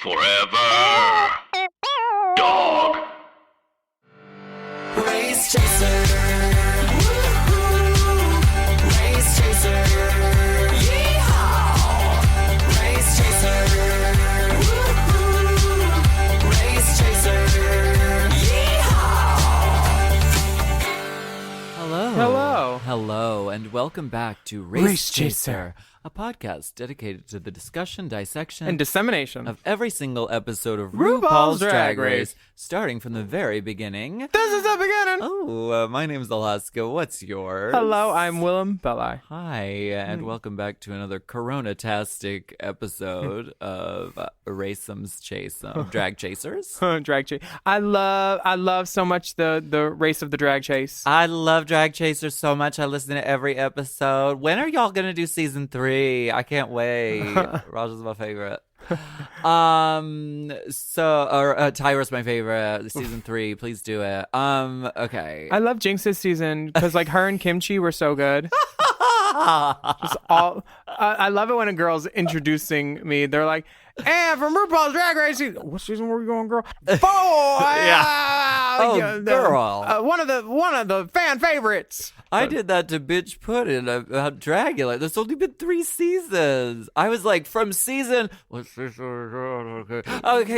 Forever. Dog. Race chaser. Woo-hoo. Race chaser. Yeehaw. Race chaser. Woo-hoo. Race chaser. Yeehaw. Hello, and welcome back to Race Chaser, a podcast dedicated to the discussion, dissection, and dissemination of every single episode of RuPaul's RuPaul's Drag Race, starting from the very beginning. This is the beginning. Oh, my name's Alaska. What's yours? Hello, I'm Willam Belli. Hi, and welcome back to another Corona-tastic episode of Race'em's Drag Chasers. Drag chase. I love so much the race of the drag chase. I love Drag Chasers so much. I listen to every episode. When are y'all gonna do season 3? I can't wait. Raja's my favorite. Tyra's my favorite. Season 3, please do it. Okay. I love Jinx's season because like her and Kimchi were so good. I love it when a girl's introducing me. They're like, "And from RuPaul's Drag Race, what season were you going, girl? 4." Girl. One of the fan favorites. I did that to Bitch Puddin' about Dragula. There's only been 3 seasons. I was like, from season... Okay,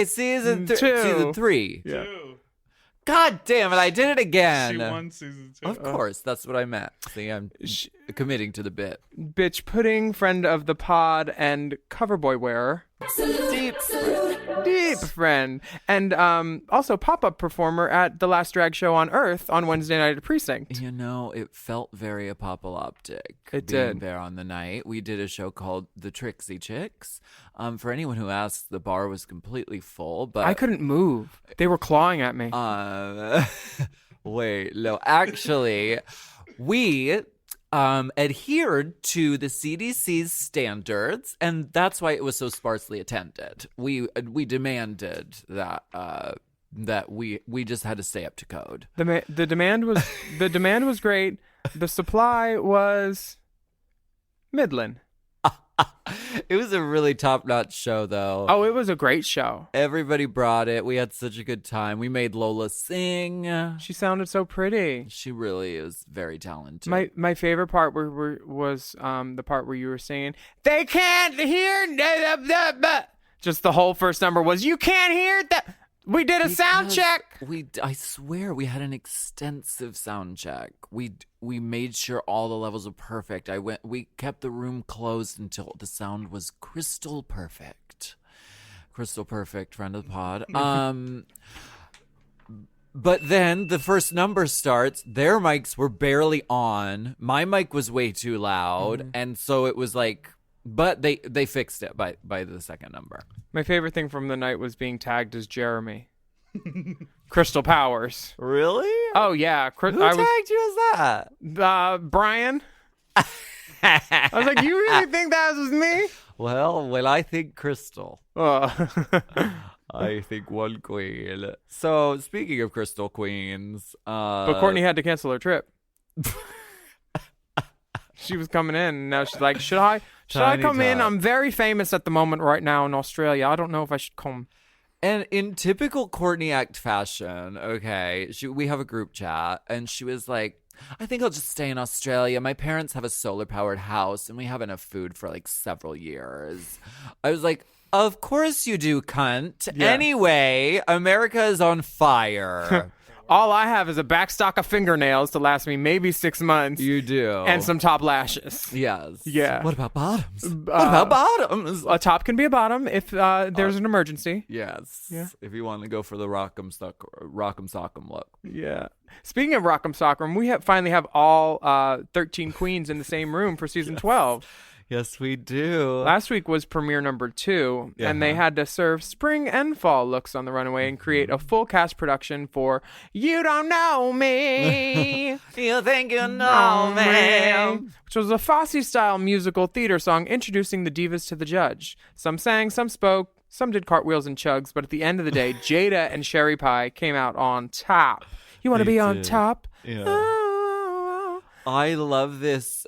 season 3. Yeah. God damn it, I did it again. She won season 2. Of course, that's what I meant. See, I'm committing to the bit. Bitch Pudding, friend of the pod, and cover boy wearer. Deep friend. And also pop-up performer at the last drag show on Earth on Wednesday night at Precinct. You know, it felt very apocalyptic. It being did. there on the night. We did a show called The Trixie Chicks. For anyone who asks, the bar was completely full, but I couldn't move. They were clawing at me. Wait, no, actually, we adhered to the CDC's standards, and that's why it was so sparsely attended. We demanded that we just had to stay up to code. The demand was great. The supply was middling. It was a really top-notch show, though. Oh, it was a great show. Everybody brought it. We had such a good time. We made Lola sing. She sounded so pretty. She really is very talented. My favorite part was the part where you were singing, "They can't hear," just the whole first number was, "You can't hear that." We did a sound check. I swear we had an extensive sound check. We made sure all the levels were perfect. We kept the room closed until the sound was crystal perfect. Crystal perfect, friend of the pod. But then the first number starts. Their mics were barely on. My mic was way too loud, and so it was like. But they fixed it by the second number. My favorite thing from the night was being tagged as Jeremy. Crystal Powers. Really? Oh, yeah. Who tagged you as that? Brian. I was like, you really think that was me? Well, when I think Crystal, I think one queen. So, speaking of Crystal Queens... But Courtney had to cancel her trip. She was coming in, and now she's like, should I come in? I'm very famous at the moment right now in Australia. I don't know if I should come. And in typical Courtney Act fashion, okay, we have a group chat, and she was like, I think I'll just stay in Australia. My parents have a solar-powered house, and we have enough food for, like, several years. I was like, of course you do, cunt. Yeah. Anyway, America is on fire. All I have is a backstock of fingernails to last me maybe 6 months. You do. And some top lashes. Yes. Yeah. What about bottoms? What about bottoms? A top can be a bottom if there's an emergency. Yes. Yeah. If you want to go for the rock'em sock'em look. Yeah. Speaking of rock'em sock'em, we finally have all 13 queens in the same room for season 12. Yes, we do. Last week was premiere number 2, and they had to serve spring and fall looks on the runway and create a full cast production for You Don't Know Me. You think you know me. Which was a Fosse-style musical theater song introducing the divas to the judge. Some sang, some spoke, some did cartwheels and chugs, but at the end of the day, Jada and Sherry Pie came out on top. You want to be on top? Yeah. Oh. I love this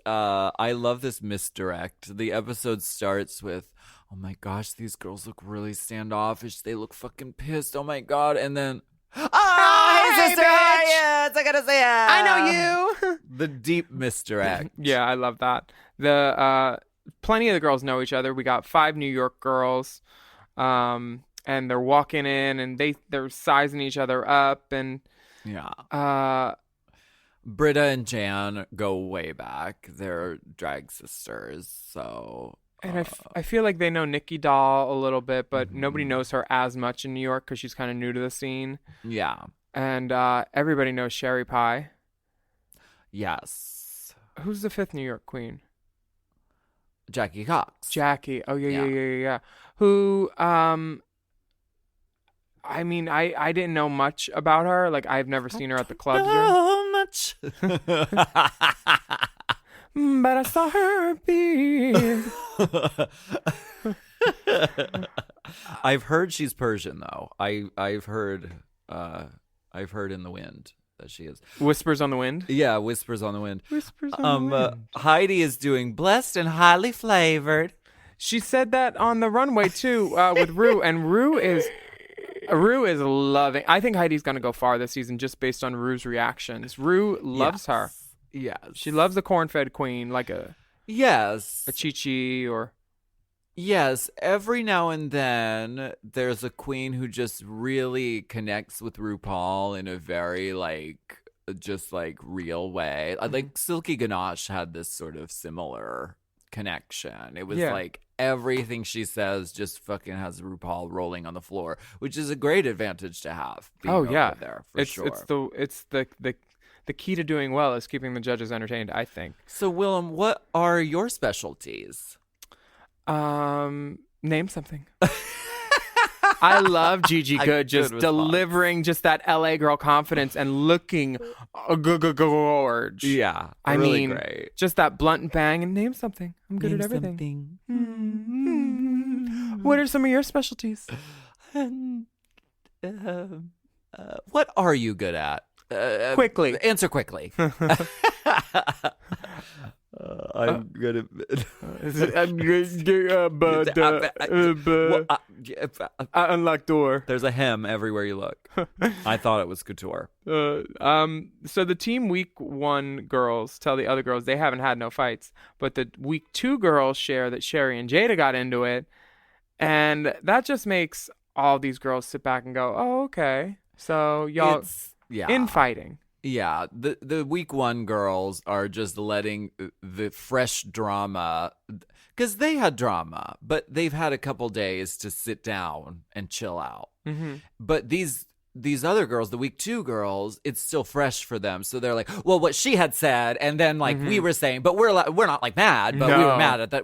misdirect. The episode starts with, oh my gosh, these girls look really standoffish. They look fucking pissed. Oh my God. And then, oh, hey, sister, how are you? It's like I gotta say, I know you. The deep misdirect. Yeah, I love that. The plenty of the girls know each other. We got 5 New York girls, and they're walking in, and they're sizing each other up, and yeah. Britta and Jan go way back. They're drag sisters, so. And I feel like they know Nikki Doll a little bit, but nobody knows her as much in New York because she's kind of new to the scene. Yeah. And everybody knows Sherry Pie. Yes. Who's the 5th New York queen? Jackie Cox. Jackie. Oh, yeah. Who, I mean, I didn't know much about her. Like, I've never seen her at the clubs. So much. But I saw her beard. I've heard she's Persian, though. I've heard in the wind that she is. Whispers on the wind? Yeah, whispers on the wind. Whispers on the wind. Heidi is doing blessed and highly flavored. She said that on the runway too, with Rue, and Rue is loving. I think Heidi's gonna go far this season just based on Rue's reactions. Rue loves her. Yes, she loves the corn-fed queen, like a Chi-Chi or. Yes, every now and then there's a queen who just really connects with RuPaul in a very just real way. Like Silky Ganache had this sort of similar connection. It was like everything she says just fucking has RuPaul rolling on the floor, which is a great advantage to have. There for sure. It's the key to doing well is keeping the judges entertained, I think. So Willam, what are your specialties? Name something. I love Gigi Good just delivering just that LA girl confidence and looking gorge. Yeah, I mean, great. Just that blunt and bang and name something. I'm good at everything. What are some of your specialties? What are you good at? Quickly. Answer quickly. I'm good at. I unlock door. There's a hem everywhere you look. I thought it was couture. So the team week 1 girls tell the other girls they haven't had no fights, but the week 2 girls share that Sherry and Jada got into it, and that just makes all these girls sit back and go, "Oh, okay." So y'all infighting. Yeah, the week 1 girls are just letting the fresh drama, because they had drama, but they've had a couple days to sit down and chill out. Mm-hmm. But these other girls, the week 2 girls, it's still fresh for them. So they're like, well, what she had said, and then we were saying, but we're not like mad, but we were mad at that.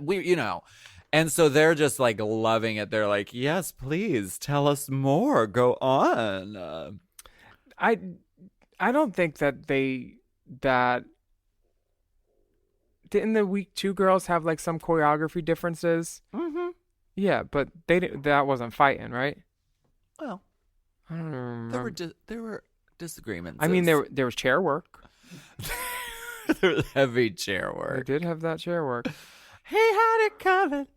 And so they're just like loving it. They're like, yes, please tell us more. Go on. I don't think that didn't the week 2 girls have like some choreography differences? Mm-hmm. Yeah, but that wasn't fighting, right? Well, I don't remember. There were disagreements. I mean, there was chair work. There was heavy chair work. They did have that chair work. Hey, how'd it coming?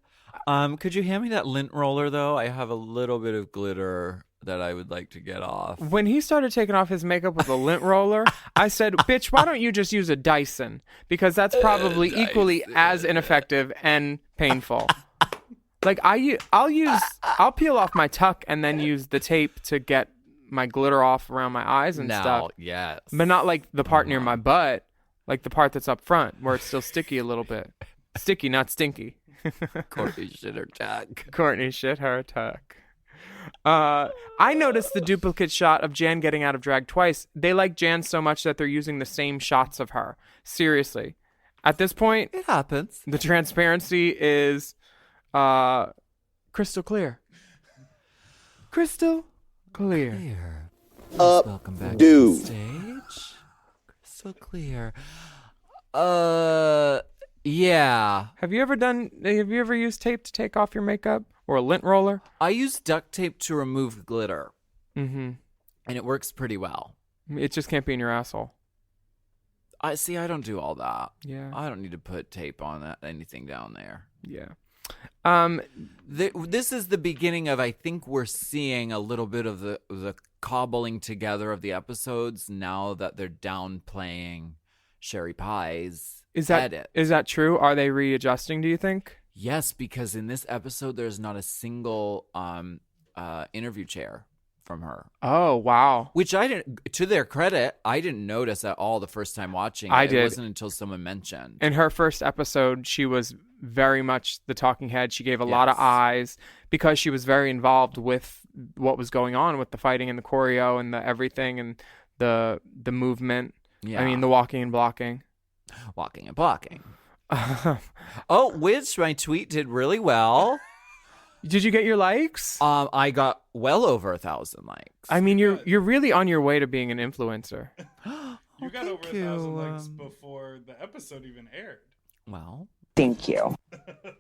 Could you hand me that lint roller though? I have a little bit of glitter that I would like to get off. When he started taking off his makeup with a lint roller, I said, "Bitch, why don't you just use a Dyson? Because that's probably equally as ineffective and painful." Like I'll peel off my tuck and then use the tape to get my glitter off around my eyes and stuff. Yes. But not like the part near my butt, like the part that's up front where it's still sticky a little bit. Sticky, not stinky. Courtney shit her tuck. Courtney shit her tuck. I noticed the duplicate shot of Jan getting out of drag twice. They like Jan so much that they're using the same shots of her. Seriously. At this point, it happens. The transparency is crystal clear. Crystal clear. Welcome back to the stage. Crystal clear. Yeah. Have you ever used tape to take off your makeup? Or a lint roller? I use duct tape to remove glitter. Mm-hmm. And it works pretty well. It just can't be in your asshole. I don't do all that. Yeah. I don't need to put tape on anything down there. Yeah. This is the beginning of, I think we're seeing a little bit of the cobbling together of the episodes now that they're downplaying Sherry Pie's edit. Is that true? Are they readjusting, do you think? Yes, because in this episode, there's not a single interview chair from her. Oh, wow. Which I didn't, to their credit, I didn't notice at all the first time watching it. I did. It wasn't until someone mentioned. In her first episode, she was very much the talking head. She gave a lot of eyes because she was very involved with what was going on with the fighting and the choreo and the everything and the movement. Yeah. I mean, the walking and blocking. Walking and blocking. Oh, which my tweet did really well. Did you get your likes? I got well over 1,000 likes. I mean, you're really on your way to being an influencer. You got over 1,000 likes before the episode even aired. Well, thank you.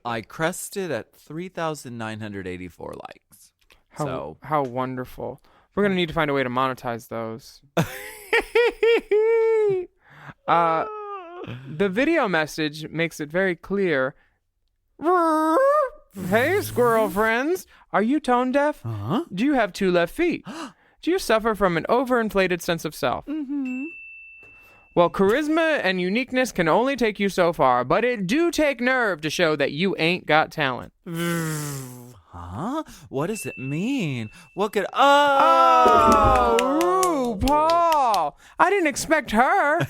I crested at 3,984 likes. How wonderful. We're going to need to find a way to monetize those. The video message makes it very clear. Hey, squirrel friends. Are you tone deaf? Uh-huh. Do you have 2 left feet? Do you suffer from an overinflated sense of self? Mm-hmm. Well, charisma and uniqueness can only take you so far, but it do take nerve to show that you ain't got talent. Huh? What does it mean? What could... Oh, RuPaul! I didn't expect her.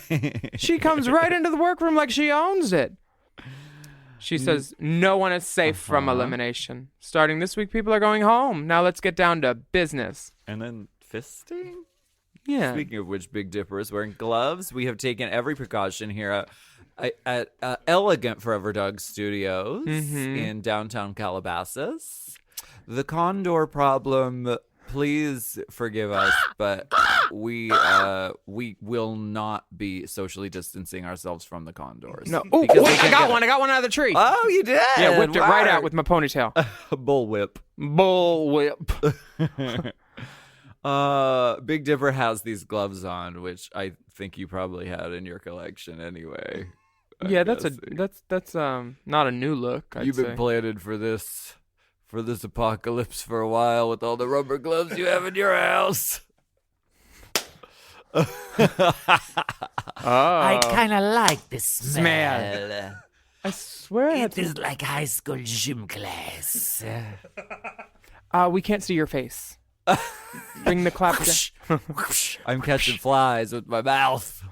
She comes right into the workroom like she owns it. She says, no one is safe from elimination. Starting this week, people are going home. Now let's get down to business. And then fisting? Yeah. Speaking of which, Big Dipper is wearing gloves. We have taken every precaution here at Elegant Forever Dog Studios in downtown Calabasas. The condor problem, please forgive us, but we will not be socially distancing ourselves from the condors. No. Ooh, I got one out of the tree. Oh, you did? Yeah, whipped it right out with my ponytail. Bullwhip. Bullwhip. Big Dipper has these gloves on, which I think you probably had in your collection anyway. Yeah, that's not a new look. I'd You've been say. planning for this apocalypse for a while with all the rubber gloves you have in your house. I kind of like the smell. I swear It is like high school gym class. we can't see your face. Bring the clap down. I'm catching flies with my mouth.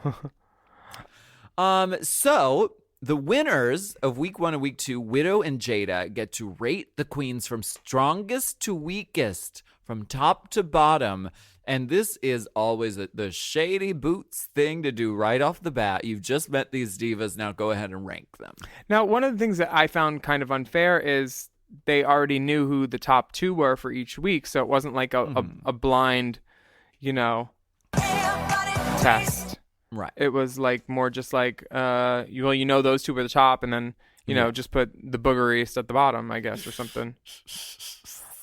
So the winners of week 1 and week 2, Widow and Jada, get to rate the queens from strongest to weakest, from top to bottom. And this is always the shady boots thing to do right off the bat. You've just met these divas. Now go ahead and rank them. Now, one of the things that I found kind of unfair is they already knew who the top 2 were for each week. So it wasn't like a blind, test. Right. It was like more just like, you know those 2 were the top, and then, just put the boogeriest at the bottom, I guess, or something.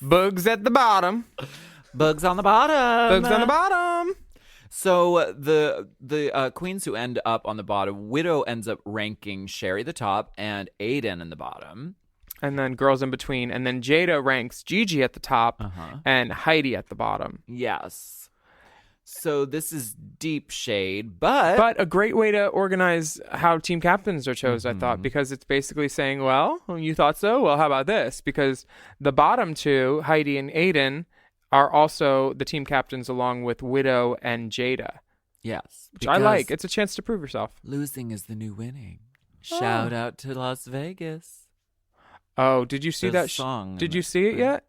Bugs at the bottom. Bugs on the bottom. Bugs on the bottom. So the queens who end up on the bottom, Widow ends up ranking Sherry the top and Aiden in the bottom. And then girls in between. And then Jada ranks Gigi at the top and Heidi at the bottom. Yes. So this is deep shade, but... But a great way to organize how team captains are chosen, I thought, because it's basically saying, well, you thought so? Well, how about this? Because the bottom 2, Heidi and Aiden, are also the team captains along with Widow and Jada. Yes. Which I like. It's a chance to prove yourself. Losing is the new winning. Shout out to Las Vegas. Oh, did you see There's that a song Did in you it. see it yet?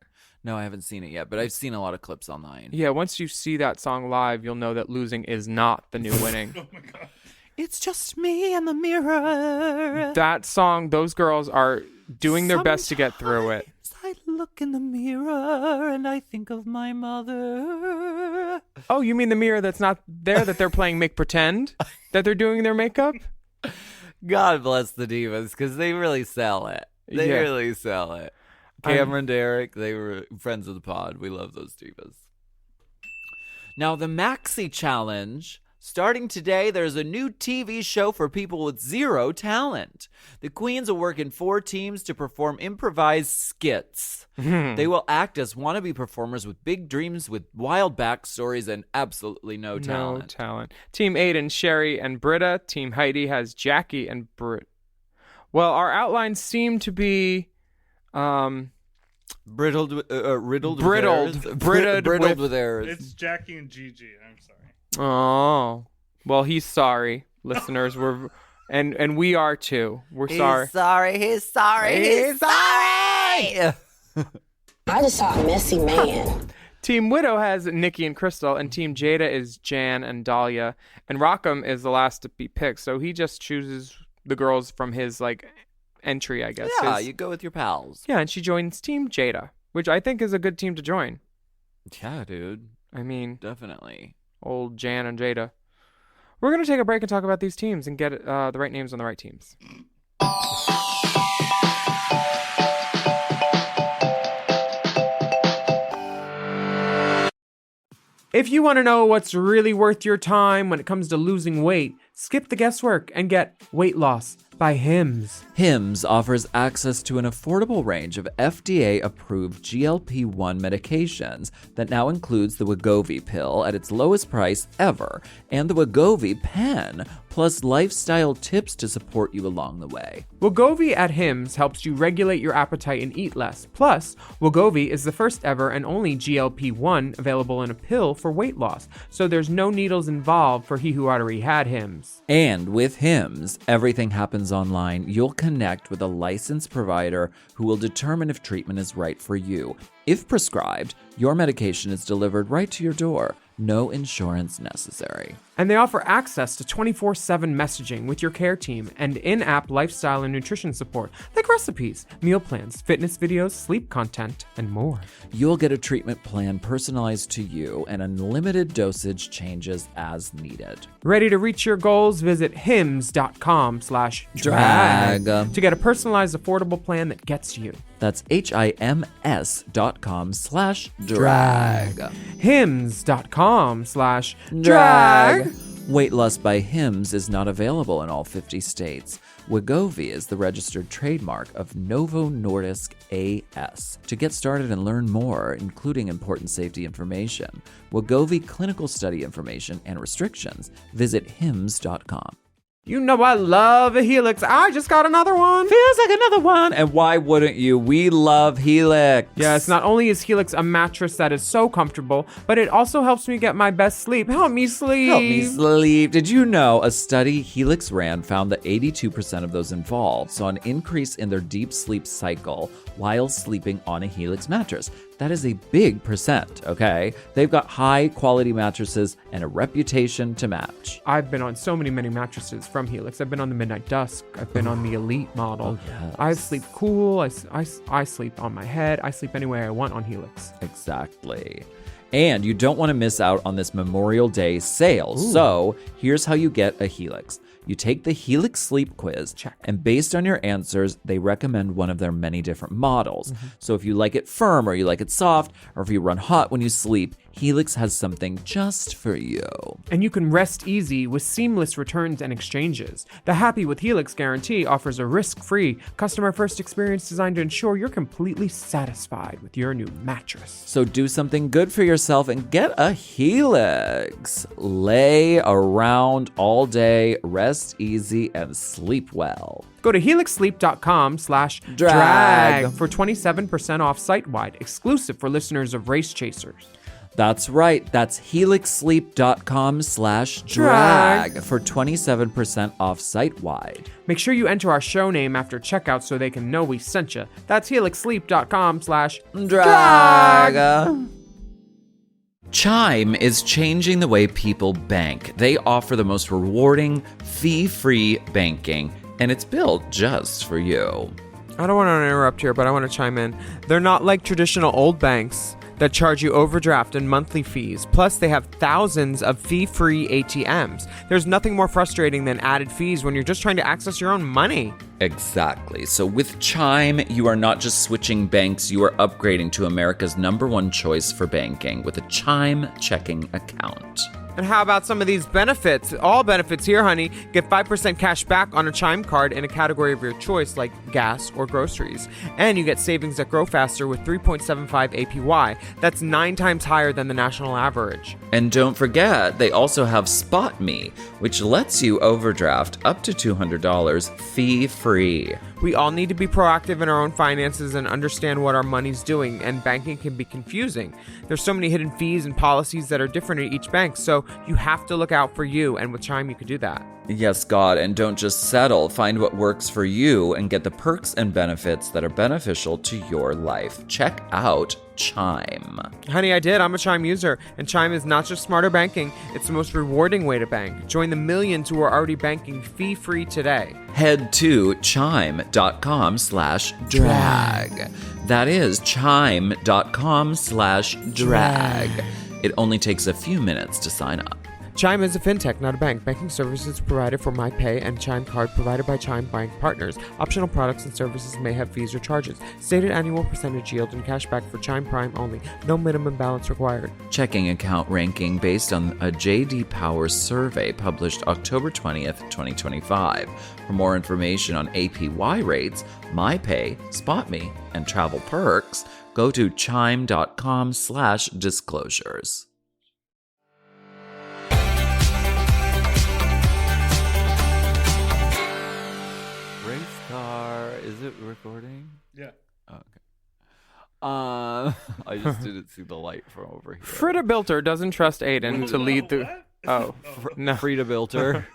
No, I haven't seen it yet, but I've seen a lot of clips online. Yeah, once you see that song live, you'll know that losing is not the new winning. Oh my god. It's just me and the mirror. That song, those girls are doing their best to get through it. I look in the mirror and I think of my mother. Oh, you mean the mirror that's not there, that they're playing make pretend that they're doing their makeup? God bless the divas, because they really sell it. They Yeah. really sell it. Cameron, Derek, they were friends of the pod. We love those divas. Now, the Maxi Challenge Starting today, there's a new TV show for people with zero talent. The queens will work in 4 teams to perform improvised skits. They will act as wannabe performers with big dreams, with wild backstories, and absolutely no talent. No talent. Team Aiden, Sherry, and Britta. Team Heidi has Jackie and Britt. Well, our outlines seem to be riddled with brittled with errors. It's Jackie and Gigi. I'm sorry. Oh, well, he's sorry, listeners. And we are too. We're sorry. He's sorry. I just saw a messy man. Team Widow has Nikki and Crystal, and Team Jada is Jan and Dahlia. And Rockham is the last to be picked, so he just chooses the girls from his entry, I guess. Yeah, you go with your pals. Yeah, and she joins Team Jada, which I think is a good team to join. Yeah, dude. I mean, Definitely. Old Jan and Jada. We're going to take a break and talk about these teams and get the right names on the right teams. If you want to know what's really worth your time when it comes to losing weight, skip the guesswork and get Weight Loss by Hims. Hims offers access to an affordable range of FDA-approved GLP-1 medications that now includes the Wegovy pill at its lowest price ever and the Wegovy pen, plus lifestyle tips to support you along the way. Wegovy at Hims helps you regulate your appetite and eat less. Plus, Wegovy is the first ever and only GLP-1 available in a pill for weight loss, so there's no needles involved for he who already had Hims. And with Hims, everything happens online. You'll connect with a licensed provider who will determine if treatment is right for you. If prescribed, your medication is delivered right to your door. No insurance necessary. And they offer access to 24/7 messaging with your care team and in-app lifestyle and nutrition support, like recipes, meal plans, fitness videos, sleep content, and more. You'll get a treatment plan personalized to you and unlimited dosage changes as needed. Ready to reach your goals? Visit hims.com/drag to get a personalized, affordable plan that gets you. That's HIMS.com/drag. hims.com/drag. Weight Loss by Hims is not available in all 50 states. Wegovy is the registered trademark of Novo Nordisk AS. To get started and learn more, including important safety information, Wegovy clinical study information, and restrictions, visit hims.com. You know I love a Helix. I just got another one. Feels like another one. And why wouldn't you? We love Helix. Yes, not only is Helix a mattress that is so comfortable, but it also helps me get my best sleep. Help me sleep. Help me sleep. Did you know a study Helix ran found that 82% of those involved saw an increase in their deep sleep cycle while sleeping on a Helix mattress? That is a big percent, okay? They've got high quality mattresses and a reputation to match. I've been on so many mattresses from Helix. I've been on the Midnight Dusk. I've been on the Elite model. Oh, yes. I sleep cool. I sleep on my head. I sleep any way I want on Helix. Exactly. And you don't want to miss out on this Memorial Day sale. Ooh. So here's how you get a Helix. You take the Helix Sleep Quiz, check. And based on your answers, they recommend one of their many different models. Mm-hmm. So if you like it firm or you like it soft, or if you run hot when you sleep, Helix has something just for you. And you can rest easy with seamless returns and exchanges. The Happy with Helix guarantee offers a risk-free, customer-first experience designed to ensure you're completely satisfied with your new mattress. So do something good for yourself and get a Helix. Lay around all day, rest easy, and sleep well. Go to helixsleep.com/drag for 27% off site-wide, exclusive for listeners of Race Chasers. That's right. That's helixsleep.com/drag for 27% off site-wide. Make sure you enter our show name after checkout so they can know we sent you. That's helixsleep.com/drag. Chime is changing the way people bank. They offer the most rewarding, fee-free banking, and it's built just for you. I don't want to interrupt here, but I want to chime in. They're not like traditional old banks that charge you overdraft and monthly fees. Plus, they have thousands of fee-free ATMs. There's nothing more frustrating than added fees when you're just trying to access your own money. Exactly. So with Chime, you are not just switching banks, you are upgrading to America's #1 choice for banking with a Chime checking account. And how about some of these benefits? All benefits here, honey. Get 5% cash back on a Chime card in a category of your choice, like gas or groceries. And you get savings that grow faster with 3.75 APY. That's 9 times higher than the national average. And don't forget, they also have Spot Me, which lets you overdraft up to $200 fee-free. We all need to be proactive in our own finances and understand what our money's doing, and banking can be confusing. There's so many hidden fees and policies that are different at each bank, so you have to look out for you, and with Chime you can do that. Yes, God, and don't just settle. Find what works for you and get the perks and benefits that are beneficial to your life. Check out Chime. Honey, I did. I'm a Chime user, and Chime is not just smarter banking, it's the most rewarding way to bank. Join the millions who are already banking fee-free today. Head to chime.com/drag. That is chime.com/drag. It only takes a few minutes to sign up. Chime is a fintech, not a bank. Banking services provided for MyPay and Chime Card provided by Chime Bank Partners. Optional products and services may have fees or charges. Stated annual percentage yield and cashback for Chime Prime only. No minimum balance required. Checking account ranking based on a J.D. Power survey published October 20th, 2025. For more information on APY rates, MyPay, SpotMe, and travel perks, go to chime.com/disclosures. Is it recording? Yeah. Oh, okay. I just didn't see the light from over here. Frida Bilter doesn't trust Aiden to lead the... Oh, no. Frida Bilter.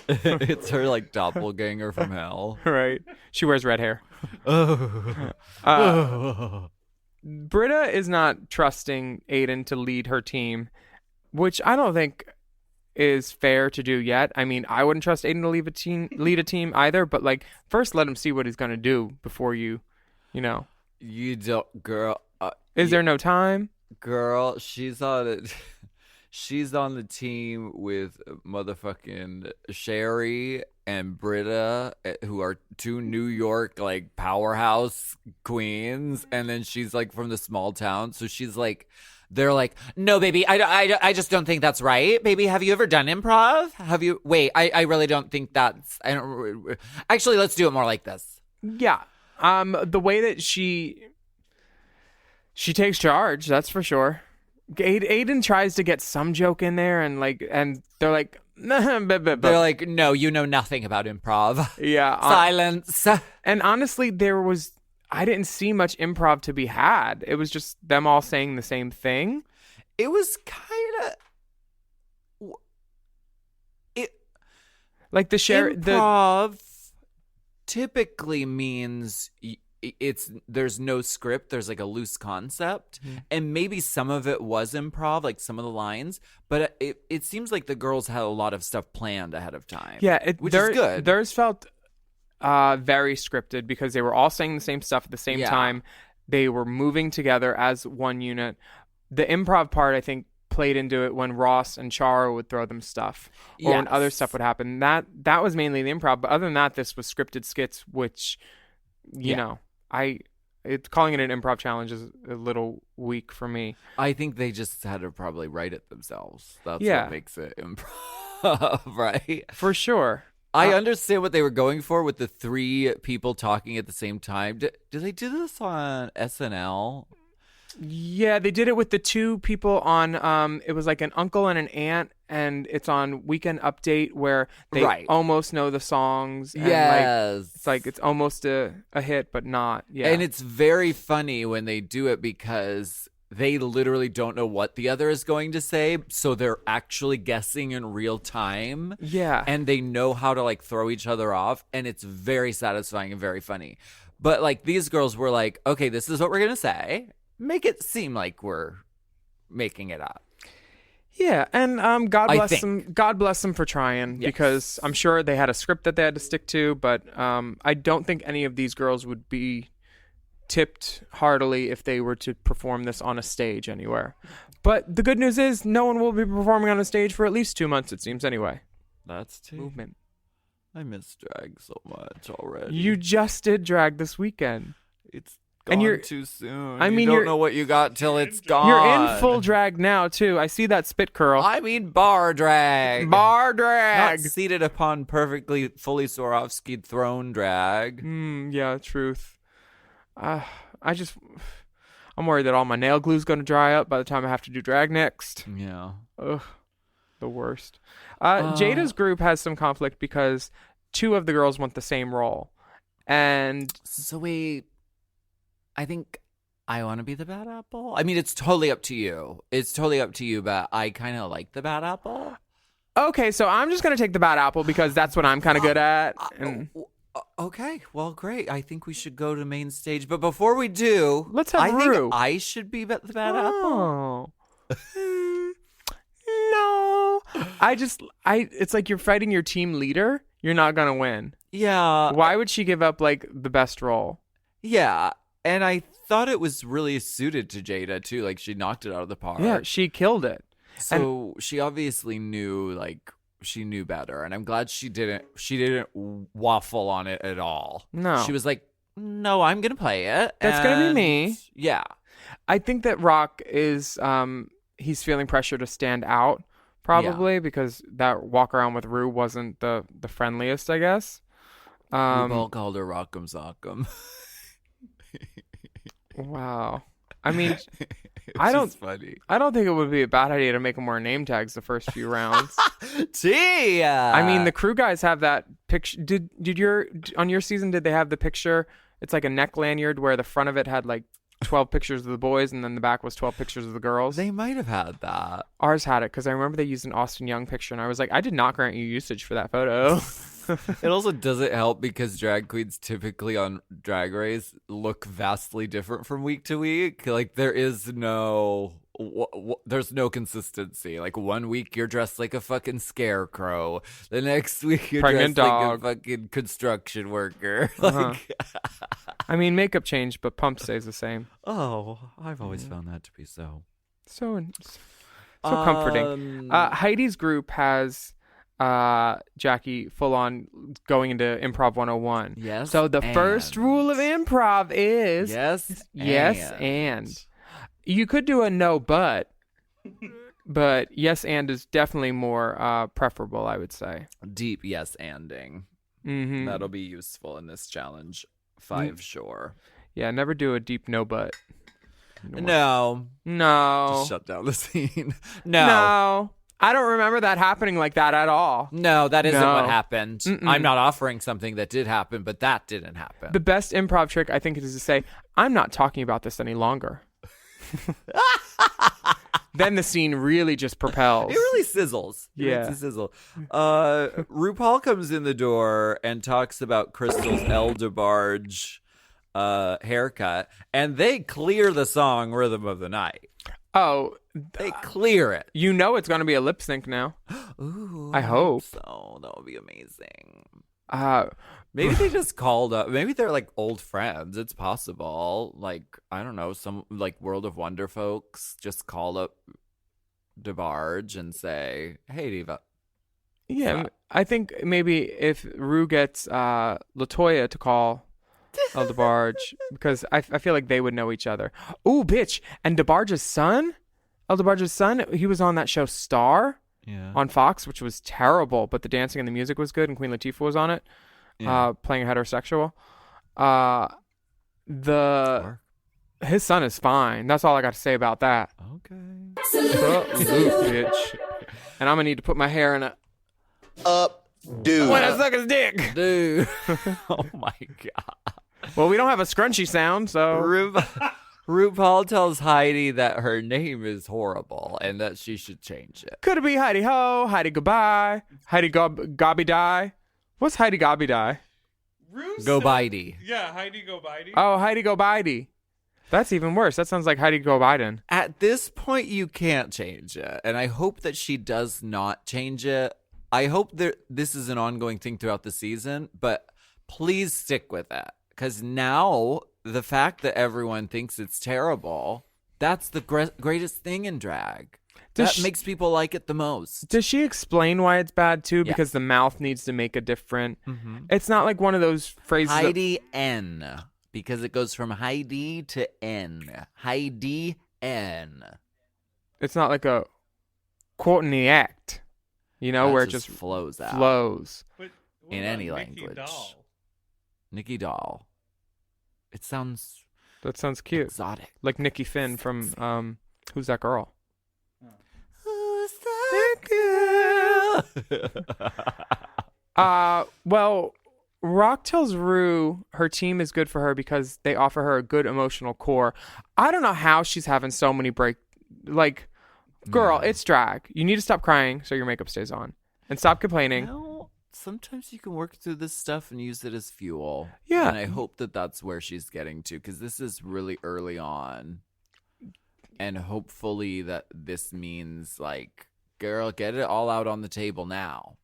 It's her like doppelganger from hell. Right. She wears red hair. Britta is not trusting Aiden to lead her team, which I don't think is fair to do yet. I mean, I wouldn't trust Aiden to lead a team either, but like first let him see what he's going to do before you know. You don't, girl. Is there no time? Girl, she's on it. She's on the team with motherfucking Sherry and Britta, who are two New York like powerhouse queens, and then she's like from the small town, so she's like, they're like, no, baby, I just don't think that's right. Baby, have you ever done improv? Have you? Wait, I really don't think that's. I don't. Actually, let's do it more like this. Yeah. The way that she takes charge, that's for sure. Aiden tries to get some joke in there, and they're like, they're like, no, you know nothing about improv. Yeah. Silence. And honestly, I didn't see much improv to be had. It was just them all saying the same thing. It was kind of like improv typically means there's no script, there's like a loose concept, and maybe some of it was improv, like some of the lines, but it seems like the girls had a lot of stuff planned ahead of time. Yeah, which is good. Theirs felt very scripted because they were all saying the same stuff at the same time. They were moving together as one unit. The improv part, I think, played into it when Ross and Charo would throw them stuff, or when other stuff would happen. That was mainly the improv. But other than that, this was scripted skits, which, you know, calling it an improv challenge is a little weak for me. I think they just had to probably write it themselves. That's what makes it improv, right? For sure. I understand what they were going for with the three people talking at the same time. Do they do this on SNL? Yeah, they did it with the two people on, it was like an uncle and an aunt, and it's on Weekend Update where they almost know the songs. And yes. It's almost a hit, but not. Yeah. And it's very funny when they do it because they literally don't know what the other is going to say, so they're actually guessing in real time. Yeah. And they know how to like throw each other off, and it's very satisfying and very funny. But like these girls were like, okay, this is what we're going to say. Make it seem like we're making it up. Yeah, and God bless them for trying, because I'm sure they had a script that they had to stick to, but I don't think any of these girls would be tipped heartily if they were to perform this on a stage anywhere. But the good news is no one will be performing on a stage for at least 2 months, it seems, anyway. That's too. Movement. I miss drag so much already. You just did drag this weekend. It's And gone you're- too soon. I mean, you don't you're- know what you got till it's gone. You're in full drag now, too. I see that spit curl. I mean bar drag. Bar Not drag. seated upon perfectly fully Swarovski throne drag. Yeah, truth. I'm worried that all my nail glue's going to dry up by the time I have to do drag next. Yeah. Ugh, the worst. Jada's group has some conflict because 2 of the girls want the same role. And So wait, I think I want to be the bad apple. I mean, it's totally up to you. But I kind of like the bad apple. okay, so I'm just going to take the bad apple because that's what I'm kind of good at. And Okay, well, great. I think we should go to main stage. But before we do, Let's have I Rue. think I should be the bad apple. Oh. No. It's like you're fighting your team leader. You're not going to win. Yeah. Why would she give up like the best role? Yeah. And I thought it was really suited to Jada, too. Like, she knocked it out of the park. Yeah, she killed it. So she obviously knew, she knew better. And I'm glad she didn't waffle on it at all. No. She was like, no, I'm going to play it. That's gonna be And me. Yeah. I think that Rock is he's feeling pressure to stand out probably because that walk around with Rue wasn't the friendliest, I guess. RuPaul called her Rock'em Sock'em. Wow. I mean, It's I don't just funny. I don't think it would be a bad idea to make them wear name tags the first few rounds. Tia. I mean, the crew guys have that picture. On your season, did they have the picture? It's like a neck lanyard where the front of it had like 12 pictures of the boys and then the back was 12 pictures of the girls. They might have had that. Ours had it because I remember they used an Austin Young picture and I was like, I did not grant you usage for that photo. It also doesn't help because drag queens typically on Drag Race look vastly different from week to week. Like there is there's no consistency. Like one week you're dressed like a fucking scarecrow. The next week you're Pregnant dressed dog. like a fucking construction worker. Uh-huh. I mean, makeup changed, but pump stays the same. Oh, I've always found that to be so. So comforting. Heidi's group has Jackie full on going into Improv 101. Yes. So the first rule of improv is yes and. You could do a no but yes and is definitely more preferable, I would say. deep yes anding. Mm-hmm. That'll be useful in this challenge. 5 sure. Yeah, never do a deep no but. No. No. Just shut down the scene. No. I don't remember that happening like that at all. No, that isn't No. what happened. Mm-mm. I'm not offering something that did happen, but that didn't happen. The best improv trick, I think, is to say, I'm not talking about this any longer. Then the scene really just propels. It really sizzles. It Yeah. makes it sizzle. RuPaul comes in the door and talks about Crystal's Elder Barge haircut, and they clear the song Rhythm of the Night. Oh, They clear it. you know it's going to be a lip sync now. Ooh, I hope. so. That would be amazing. Maybe they just called up. Maybe they're like old friends. It's possible. Like, I don't know, some like World of Wonder folks just call up DeBarge and say, hey, Diva. Yeah, I think maybe if Rue gets LaToya to call El DeBarge, because I feel like they would know each other. Ooh, bitch. And DeBarge's son? El DeBarge's son, he was on that show Star on Fox, which was terrible, but the dancing and the music was good, and Queen Latifah was on it. Playing a heterosexual. His son is fine. That's all I got to say about that. Okay. Bitch. And I'm gonna need to put my hair in a Dude. when I suck his dick. Dude. Oh my God. Well, we don't have a scrunchy sound, so RuPaul tells Heidi that her name is horrible and that she should change it. could it be Heidi Ho, Heidi Goodbye, Heidi Gobby Die? What's Heidi Gobby Die? Go Bitey. Yeah, Heidi Go Bitey. Oh, Heidi Go Bidey. That's even worse. That sounds like Heidi Go Biden. At this point, you can't change it. And I hope that she does not change it. I hope that this is an ongoing thing throughout the season, but please stick with it. Because now, the fact that everyone thinks it's terrible, that's the greatest thing in drag. That makes people like it the most. Does she explain why it's bad too? Because the mouth needs to make a different. It's not like one of those phrases. Heidi N. Because it goes from Heidi to N. Heidi N. It's not like a Courtney act, where it just flows out. But what In about any Nikki language. Doll? Nikki Doll. It sounds That sounds cute. exotic. Like Nikki Finn from Who's That Girl? Who's that girl? Well, Rock tells Rue her team is good for her because they offer her a good emotional core. I don't know how she's having so many girl, it's drag. You need to stop crying so your makeup stays on. And stop complaining. Well, sometimes you can work through this stuff and use it as fuel. Yeah. And I hope that that's where she's getting to, because this is really early on. And hopefully that this means, girl, get it all out on the table now.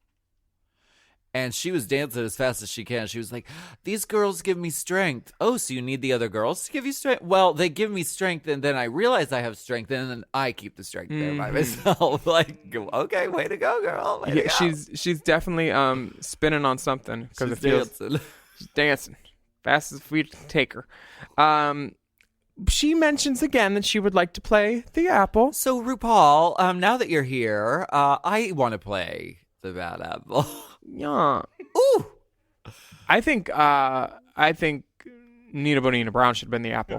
And she was dancing as fast as she can. She was like, these girls give me strength. Oh, so you need the other girls to give you strength? Well, they give me strength, and then I realize I have strength, and then I keep the strength there by myself. Okay, way to go, girl. Way to go. She's definitely spinning on something because it feels dancing. she's dancing fast as we take her. She mentions again that she would like to play the apple. So, RuPaul, now that you're here, I want to play the bad apple. Yeah. Ooh. I think Nina Bonina Brown should have been the apple.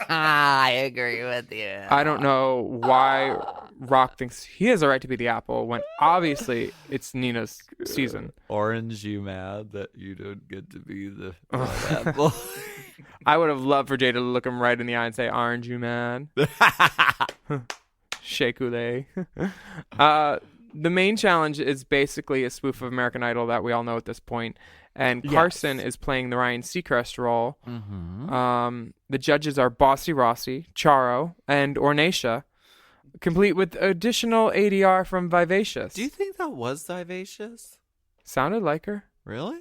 I agree with you. I don't know why Rock thinks he has a right to be the apple when obviously it's Nina's season. Orange, you mad that you don't get to be the bad apple? I would have loved for Jada to look him right in the eye and say, "Aren't you mad?" Shake-ule. The main challenge is basically a spoof of American Idol that we all know at this point. And Carson is playing the Ryan Seacrest role. Mm-hmm. The judges are Bossy Rossi, Charo, and Ornacia, complete with additional ADR from Vivacious. Do you think that was Vivacious? Sounded like her. Really?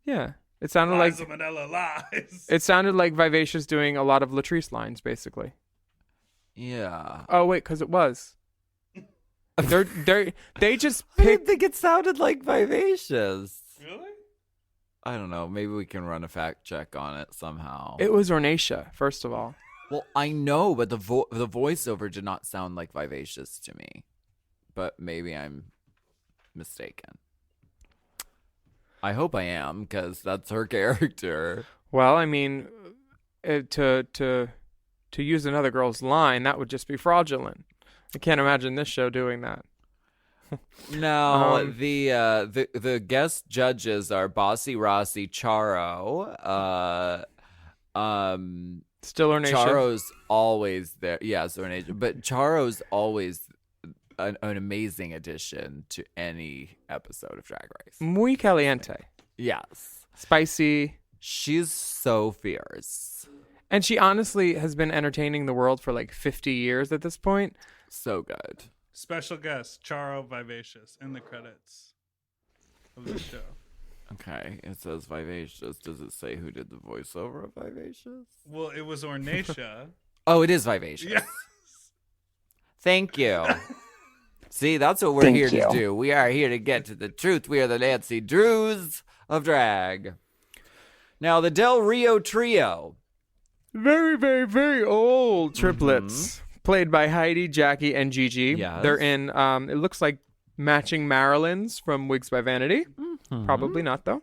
Yeah. It sounded Liza like Minnelli lies. it sounded like Vivacious doing a lot of Latrice lines, basically. Yeah. Oh wait, because it was. They just I picked. didn't think it sounded like Vivacious. Really? I don't know. Maybe we can run a fact check on it somehow. It was Ornacia, first of all. Well, I know, but the voiceover did not sound like Vivacious to me. But maybe I'm mistaken. I hope I am, because that's her character. Well, I mean, to use another girl's line, that would just be fraudulent. I can't imagine this show doing that. No, the guest judges are Bossy Rossi, Charo. Still Ornacia. Charo's always there. Yes, Ornacia. But Charo's always an amazing addition to any episode of Drag Race. Muy caliente. Yes. Spicy. She's so fierce. And she honestly has been entertaining the world for like 50 years at this point. So good. Special guest, Charo Vivacious, in the credits of the show. Okay, it says Vivacious. Does it say who did the voiceover of Vivacious? Well, it was Ornacia. Oh, it is Vivacious. Yes. Thank you. See, that's what we're here to do. We are here to get to the truth. We are the Nancy Drews of drag. Now, the Del Rio Trio. Very, very, very old triplets. Played by Heidi, Jackie, and Gigi. Yes. They're in, it looks like matching Marilyns from Wigs by Vanity. Probably not, though.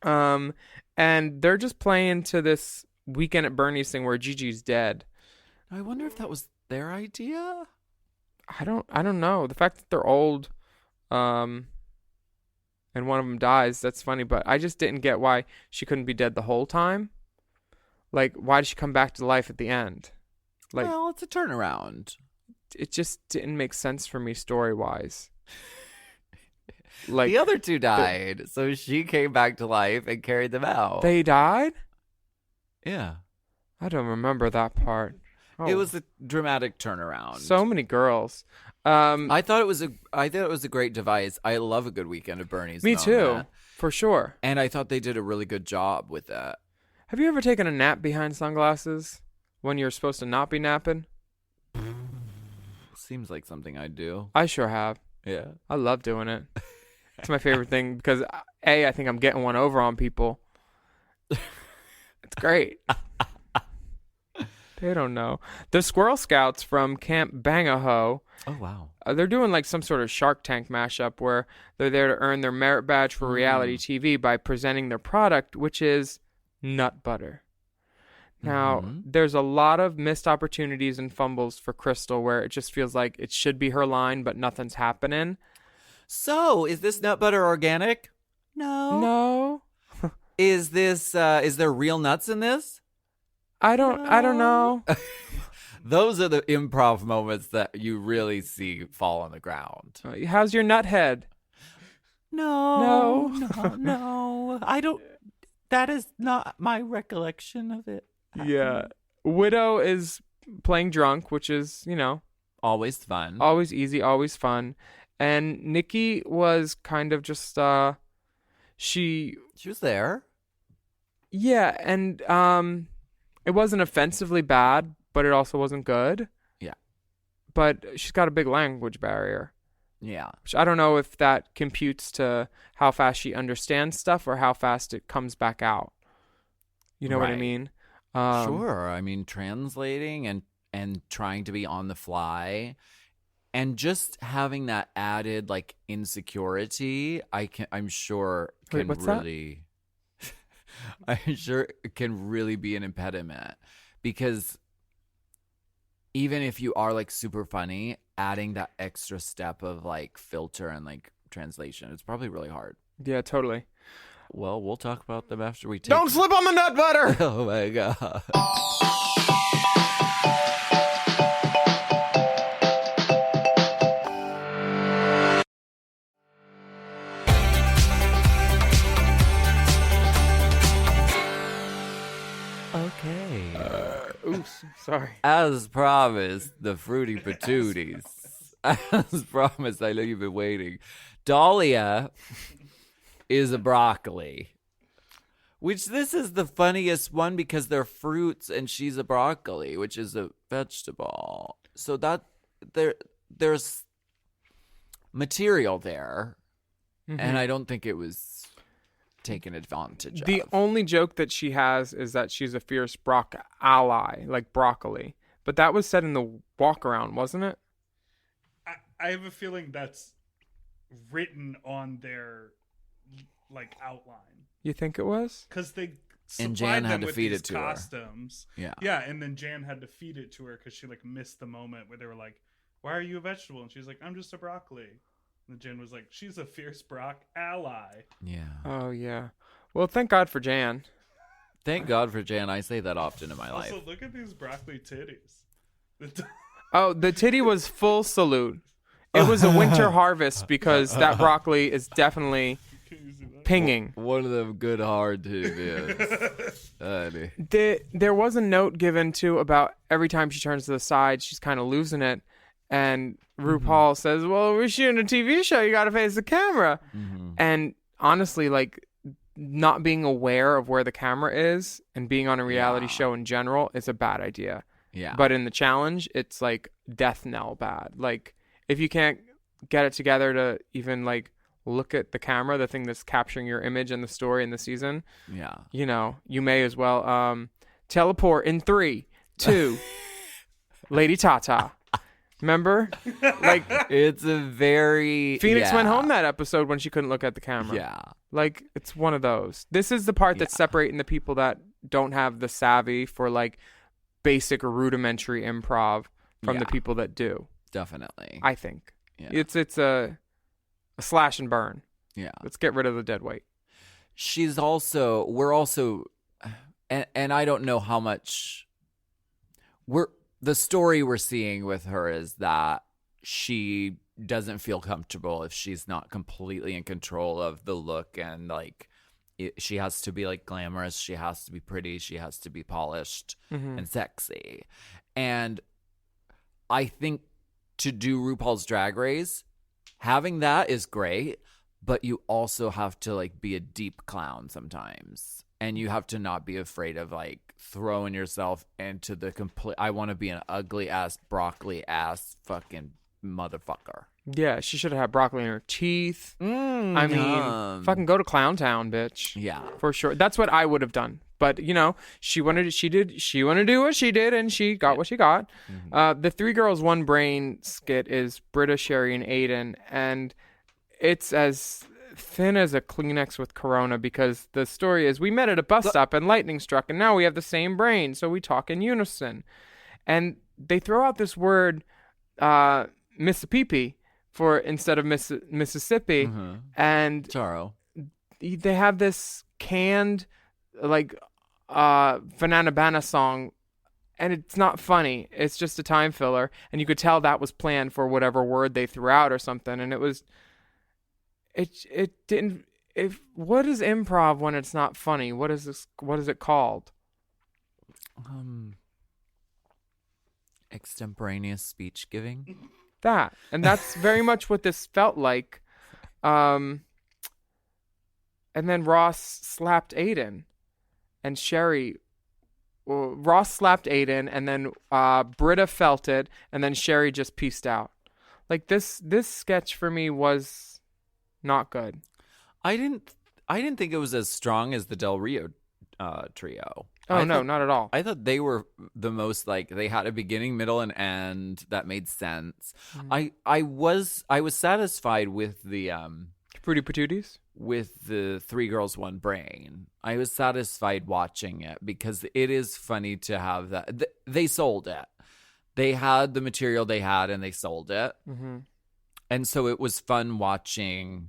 And they're just playing to this Weekend at Bernie's thing where Gigi's dead. I wonder if that was their idea. I don't know. The fact that they're old, and one of them dies, that's funny. But I just didn't get why she couldn't be dead the whole time. Like, why did she come back to life at the end? Like, Well, it's a turnaround. it just didn't make sense for me story-wise. Like, The other two died, so she came back to life and carried them out. they died? Yeah. I don't remember that part. It Oh, was a dramatic turnaround. so many girls. I thought it was a great device. I love a good Weekend at Bernie's. Me too, moment. for sure. And I thought they did a really good job with that. Have you ever taken a nap behind sunglasses? when you're supposed to not be napping? Seems like something I'd do. I sure have. Yeah. I love doing it. It's my favorite thing because I think I'm getting one over on people. It's great. They don't know. The Squirrel Scouts from Camp Bangaho. Oh, wow. They're doing like some sort of Shark Tank mashup where they're there to earn their merit badge for reality TV by presenting their product, which is nut butter. Now, there's a lot of missed opportunities and fumbles for Crystal where it just feels like it should be her line, but nothing's happening. So, is this nut butter organic? No. Is there real nuts in this? I don't know. Those are the improv moments that you really see fall on the ground. How's your nut head? No. I don't. That is not my recollection of it. Yeah. Widow is playing drunk, which is, Always fun. always easy, always fun. And Nikki was kind of just she was there. yeah, and it wasn't offensively bad, but it also wasn't good. Yeah. But she's got a big language barrier. Yeah. Which I don't know if that computes to how fast she understands stuff or how fast it comes back out. You know what I Right. mean? Sure. I mean, translating and trying to be on the fly and just having that added like insecurity, I'm sure Wait, can what's that? really I'm sure it can really be an impediment because even if you are like super funny, adding that extra step of like filter and like translation, it's probably really hard. Yeah, totally. Well, we'll talk about them after we take Don't slip on the nut butter. Oh my god. Okay. Oops, sorry. As promised, the fruity patooties. As promised, I know you've been waiting. Dahlia is a broccoli. Which this is the funniest one because they're fruits and she's a broccoli, which is a vegetable. So that there's material there. And I don't think it was taken advantage The of. only joke that she has is that she's a fierce ally, like broccoli. But that was said in the walk around, wasn't it? I have a feeling that's written on their like outline You think it was? because they And supplied Jan had them to with feed these it to her. costumes. Yeah. Yeah, and then Jan had to feed it to her because she like missed the moment where they were like, "Why are you a vegetable?" And she's like, "I'm just a broccoli." And Jan was like, "She's a fierce brock ally." Yeah. Oh, yeah. Well, thank God for Jan. Thank God for Jan. I say that often in my life. Also, look at these broccoli titties. Oh, the titty was full salute. It was a winter harvest because that broccoli is definitely pinging. One of them good hard titties. Honey. There was a note given too about every time she turns to the side, she's kind of losing it. And RuPaul says, "Well, we're shooting a TV show. You got to face the camera." And honestly, like not being aware of where the camera is and being on a reality show in general is a bad idea. Yeah. But in the challenge, it's like death knell bad. Like if you can't get it together to even like look at the camera, the thing that's capturing your image and the story in the season, Yeah. you may as well teleport in 3, 2, Lady Tata. Remember? Like It's a very Phoenix yeah. went home that episode when she couldn't look at the camera. Yeah. Like it's one of those. This is the part that's Yeah. separating the people that don't have the savvy for like basic or rudimentary improv from the Yeah. people that do. Definitely. I think. Yeah. It's a slash and burn. Yeah. Let's get rid of the dead weight. We're also and I don't know how much the story we're seeing with her is that she doesn't feel comfortable if she's not completely in control of the look and like she has to be like glamorous, she has to be pretty, she has to be polished and sexy. And I think to do RuPaul's Drag Race, having that is great, but you also have to like be a deep clown sometimes. And you have to not be afraid of like throwing yourself into the complete. I want to be an ugly ass, broccoli ass fucking motherfucker. Yeah, she should have had broccoli in her teeth. I mean, yum. fucking go to Clown Town, bitch. Yeah. For sure. That's what I would have done. But, you know, she wanted to do what she did, and she got what she got. The Three Girls, One Brain skit is Britta, Sherry, and Aiden. And it's as thin as a Kleenex with Corona, because the story is we met at a bus stop and lightning struck, and now we have the same brain, so we talk in unison. And they throw out this word, Mississippi, for instead of Mississippi. And Charo. they have this canned like Banana song, and it's not funny. It's just a time filler, and you could tell that was planned for whatever word they threw out or something. And it didn't. What is improv when it's not funny? What is this? What is it called? Extemporaneous speech giving. That, and that's very much what this felt like. And then Ross slapped Aiden, and Sherry. Well, Ross slapped Aiden, and then Britta felt it, and then Sherry just pieced out. Like this sketch for me was not good. I didn't think it was as strong as the Del Rio trio. Oh, no, not at all. I thought they were the most like they had a beginning, middle, and end that made sense. I was satisfied with the Fruity Patooties? with the Three Girls, One Brain. I was satisfied watching it because it is funny to have that. They sold it. They had the material they had and they sold it. And so it was fun watching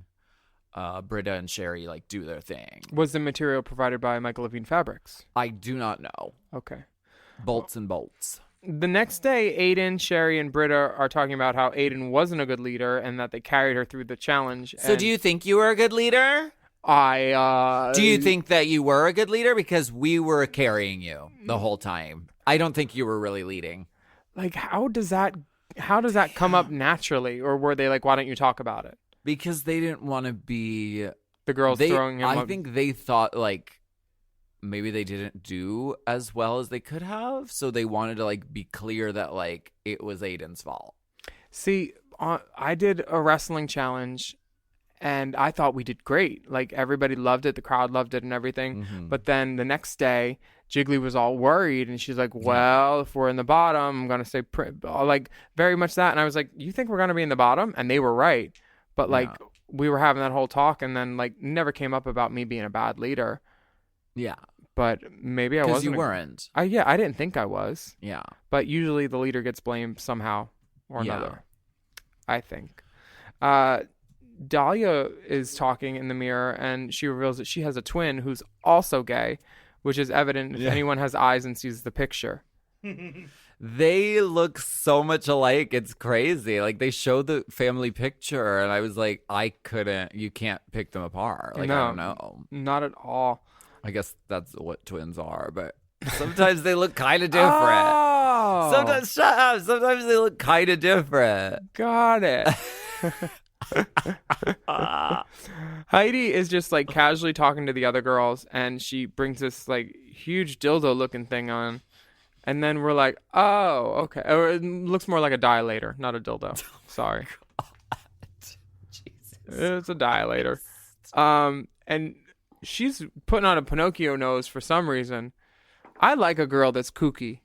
Britta and Sherry like do their thing. Was the material provided by Michael Levine Fabrics? I do not know. Okay. Bolts and bolts. The next day, Aiden, Sherry, and Britta are talking about how Aiden wasn't a good leader and that they carried her through the challenge. So do you think you were a good leader? Do you think that you were a good leader? Because we were carrying you the whole time. I don't think you were really leading. Like, how does that come up naturally? Or were they like, why don't you talk about it? Because they didn't want to be The girls throwing him I up. think they thought like maybe they didn't do as well as they could have, so they wanted to like be clear that like it was Aiden's fault. See, I did a wrestling challenge, and I thought we did great. Like, everybody loved it, the crowd loved it, and everything. But then the next day, Jiggly was all worried, and she's like, "Well, if we're in the bottom, I'm gonna say like very much that." And I was like, "You think we're gonna be in the bottom?" And they were right. But like we were having that whole talk, and then like never came up about me being a bad leader. Yeah, but maybe I wasn't. Because you weren't. I didn't think I was. Yeah, but usually the leader gets blamed somehow or another. I think. Dahlia is talking in the mirror, and she reveals that she has a twin who's also gay, which is evident if anyone has eyes and sees the picture. They look so much alike. It's crazy. Like, they showed the family picture, and I was like, you can't pick them apart. Like, No, I don't know. Not at all. I guess that's what twins are, but sometimes they look kind of different. Oh, Sometimes, shut up. Sometimes they look kind of different. got it. Heidi is just like casually talking to the other girls, and she brings this like huge dildo looking thing on, and then we're like, oh, okay. Or it looks more like a dilator, not a dildo. Sorry. Jesus. It's a dilator. And she's putting on a Pinocchio nose for some reason. I like a girl that's kooky.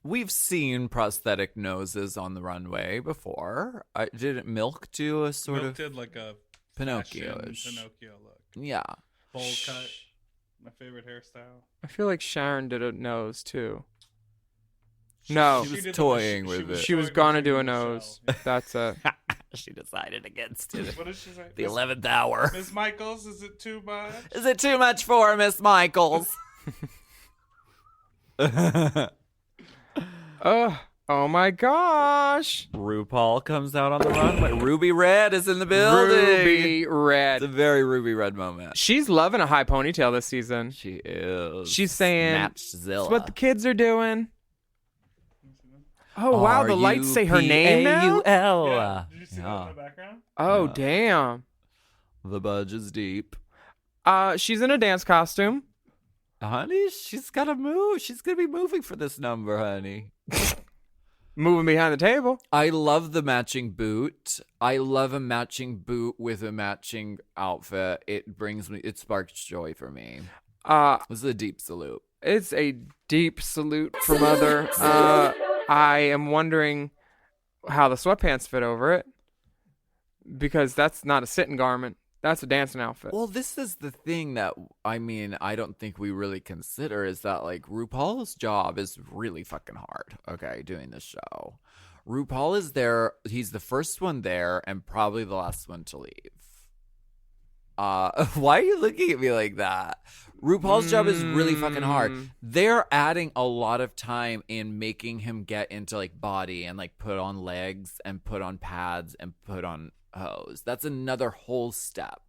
We've seen prosthetic noses on the runway before. Didn't Milk do a sort Milk of did like a Pinocchio-ish? Pinocchio look. Yeah. Bowl cut. My favorite hairstyle. I feel like Sharon did a nose too. No, She was did toying with it. she was toying gonna with do a Michelle. nose. That's it. She decided against it. What did she say? The 11th hour. Miss Michaels, is it too much? Is it too much for Miss Michaels? Oh my gosh. RuPaul comes out on the runway. Ruby Red is in the building. Ruby It's Red. a very Ruby Red moment. She's loving a high ponytail this season. She is. She's saying, Matchzilla. it's what the kids are doing. Oh, wow. The lights say her name now? R-U-P-A-U-L. Yeah. Did you see that in the background? Oh, damn. The budge is deep. She's in a dance costume. Honey, she's got to move. She's going to be moving for this number, honey. Moving behind the table. I love the matching boot. I love a matching boot with a matching outfit. It sparks joy for me. This is a deep salute. It's a deep salute for Mother. I am wondering how the sweatpants fit over it, because that's not a sitting garment. That's a dancing outfit. Well, this is the thing that, I don't think we really consider is that, like, RuPaul's job is really fucking hard, okay, doing this show. RuPaul is there. He's the first one there and probably the last one to leave. Why are you looking at me like that? RuPaul's job is really fucking hard. They're adding a lot of time in making him get into, like, body and, like, put on legs and put on pads and put on hose. That's another whole step.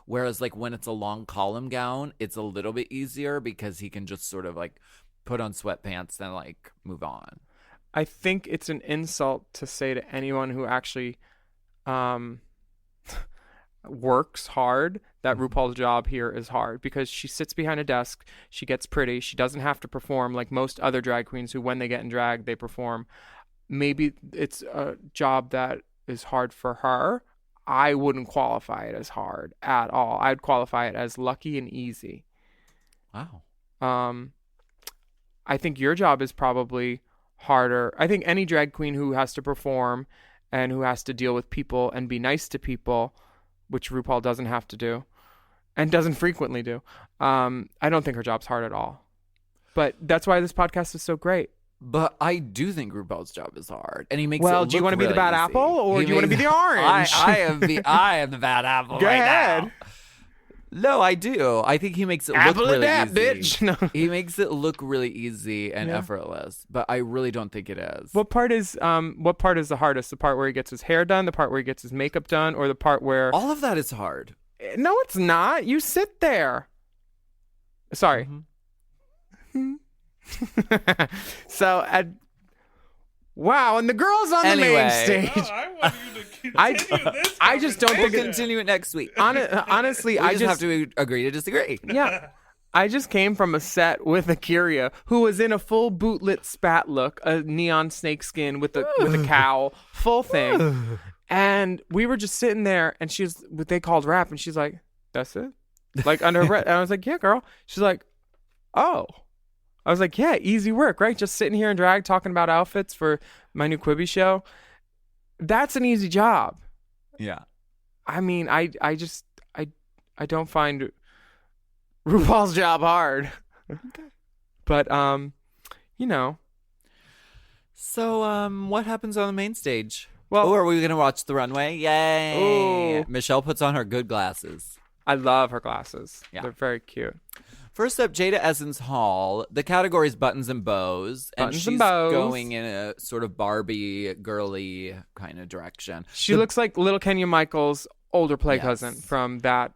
Whereas, like, when it's a long column gown, it's a little bit easier because he can just sort of, like, put on sweatpants and, like, move on. I think it's an insult to say to anyone who actually works hard that RuPaul's job here is hard, because she sits behind a desk, she gets pretty, she doesn't have to perform like most other drag queens who, when they get in drag, they perform. Maybe it's a job that is hard for her. I wouldn't qualify it as hard at all. I'd qualify it as lucky and easy. Wow. I think your job is probably harder. I think any drag queen who has to perform and who has to deal with people and be nice to people, which RuPaul doesn't have to do and doesn't frequently do, I don't think her job's hard at all. But that's why this podcast is so great. But I do think RuPaul's job is hard, and he makes. Well, it do you look want to be the really bad easy. apple, or He do you want to be makes- the orange? I am the bad apple. Go right ahead. now. No, I do. I think he makes it Apple look really of that, easy. bitch. No. He makes it look really easy and Yeah. effortless, but I really don't think it is. What part is the hardest? The part where he gets his hair done, the part where he gets his makeup done, or the part where All of that is hard. No, it's not. You sit there. Sorry. Mm-hmm. Wow, and the girls on the main Anyway. stage. Oh, I want you to continue this. I just don't We'll think it, continue it next week. honestly, we I just have to agree to disagree. yeah. I just came from a set with Akiria, who was in a full bootlit spat look, a neon snakeskin with a cowl, full thing. And we were just sitting there, and they called rap, and she's like, "That's it?" Like under her breath. And I was like, "Yeah, girl." She's like, "Oh." I was like, "Yeah, easy work, right? Just sitting here in drag talking about outfits for my new Quibi show. That's an easy job." Yeah. I mean, I don't find RuPaul's job hard. Okay. But you know. So, what happens on the main stage? Well- are we gonna watch the runway? Yay! Ooh. Michelle puts on her good glasses. I love her glasses. Yeah. They're very cute. First up, Jada Essence Hall. The category is buttons and bows, and Buttons she's and bows. going in a sort of Barbie, girly kind of direction. She looks like little Kenya Michaels' older play Yes. cousin from that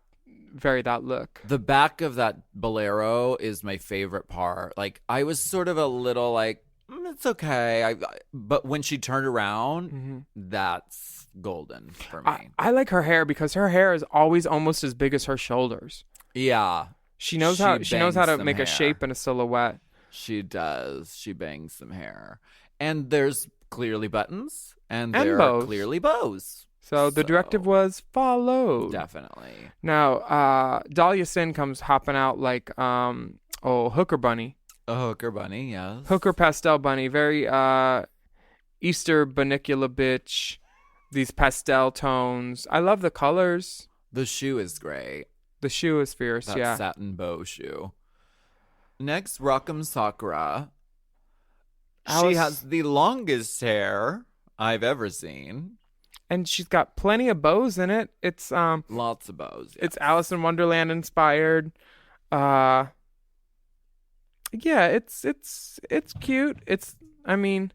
look. The back of that bolero is my favorite part. Like, I was sort of a little like, it's okay. But when she turned around, that's golden for me. I like her hair because her hair is always almost as big as her shoulders. Yeah, She knows She how bangs to some make hair. a shape and a silhouette. she does. She bangs some hair. And there's clearly buttons, and And there bows. are clearly bows. So the directive was followed. Definitely. Now, Dahlia Sin comes hopping out like Hooker Bunny. A hooker bunny, yes. Hooker pastel bunny, very Easter Bunnicula bitch. These pastel tones. I love the colors. The shoe is great. The shoe is fierce, That yeah. satin bow shoe. Next, Rock'em Sakura. She Alice- has the longest hair I've ever seen. And she's got plenty of bows in it. It's Lots of bows. it's Alice in Wonderland inspired. Yeah, it's cute. I mean,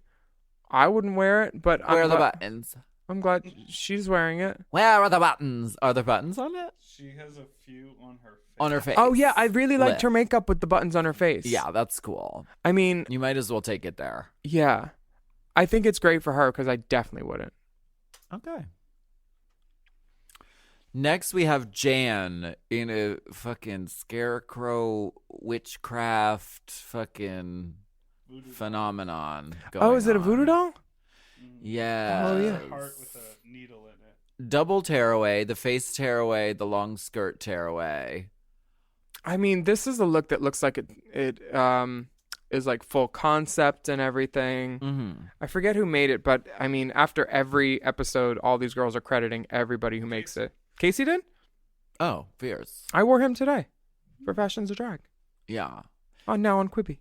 I wouldn't wear it, but Where are the buttons? I'm glad she's wearing it. Where are the buttons? Are there buttons on it? She has a few on her face. On her face. Oh yeah, I really liked Lip. her makeup with the buttons on her face. Yeah, that's cool. I mean, You might as well take it there. yeah. I think it's great for her because I definitely wouldn't. Okay. Next, we have Jan in a fucking scarecrow witchcraft fucking phenomenon. Oh, is it a going voodoo on. doll? Yeah. Oh, yeah. A heart with a needle in it. Double tearaway, the face tearaway, the long skirt tearaway. I mean, this is a look that looks like it is like full concept and everything. Mm-hmm. I forget who made it, but I mean, after every episode, all these girls are crediting everybody who makes it. Casey did? Oh, fierce. I wore him today for Fashions of Drag. Yeah. Oh, now on Quibi.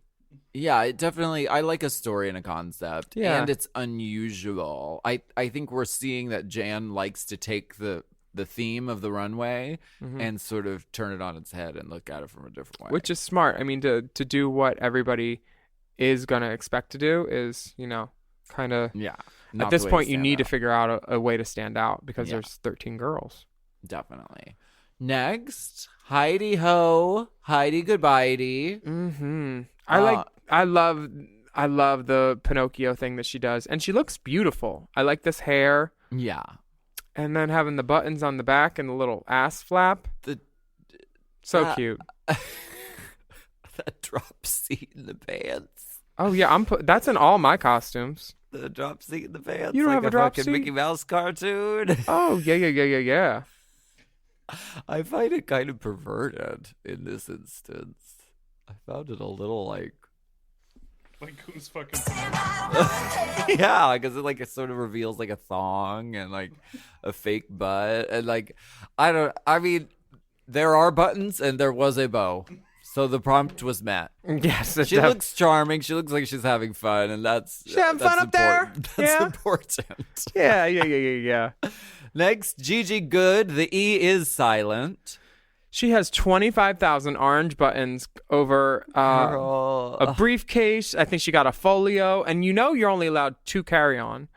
Yeah, it definitely. I like a story and a concept. Yeah. And it's unusual. I think we're seeing that Jan likes to take the theme of the runway and sort of turn it on its head and look at it from a different way. Which is smart. I mean, to do what everybody is going to expect to do is, kind of... Yeah. At not this the way point, you stand need to out. figure out a way to stand out because Yeah. there's 13 girls. Definitely. Next, Heidi Ho. Heidi Goodbye-dy. Mm-hmm. I love the Pinocchio thing that she does. And she looks beautiful. I like this hair. Yeah. And then having the buttons on the back and the little ass flap. So cute. That drop seat in the pants. Oh, yeah. That's in all my costumes. The drop seat in the pants. You don't like have a drop fucking seat? Mickey Mouse cartoon. Oh, yeah. I find it kind of perverted in this instance. I found it a little like... Like, who's fucking... yeah, because it sort of reveals like a thong and like a fake butt and like I mean there are buttons and there was a bow, so the prompt was met. Yes, She looks charming. She looks like she's having fun, and that's having fun up there? That's Yeah. important. Yeah. Next, Gigi Good. The E is silent. She has 25,000 orange buttons over Girl. a briefcase. I think she got a folio, and you're only allowed 2 carry-on.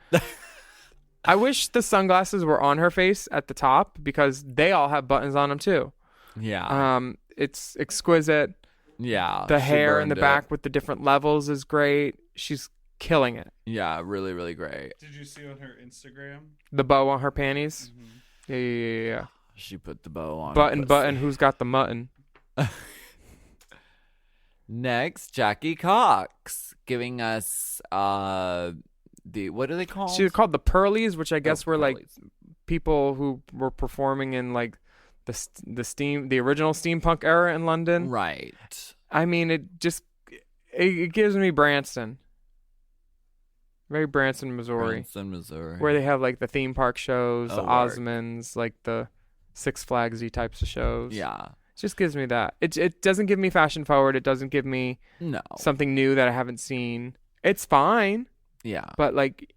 I wish the sunglasses were on her face at the top because they all have buttons on them too. Yeah. It's exquisite. Yeah. The she hair in the burned it. back with the different levels is great. She's killing it. Yeah, really, really great. Did you see on her Instagram? The bow on her panties. Yeah. She put the bow on. her Button, pussy. who's got the mutton? Next, Jackie Cox giving us the what are they called? She's called the Pearlies, which I guess were like Pearlies. people who were performing in like the original steampunk era in London. Right. I mean, it gives me Branson. Very Branson, Missouri. Branson, Missouri. Where they have like the theme park shows, Oh, the word. Osmonds, like the Six Flagsy types of shows. Yeah. It just gives me that. It doesn't give me fashion forward. It doesn't give me No. something new that I haven't seen. It's fine, Yeah. but like,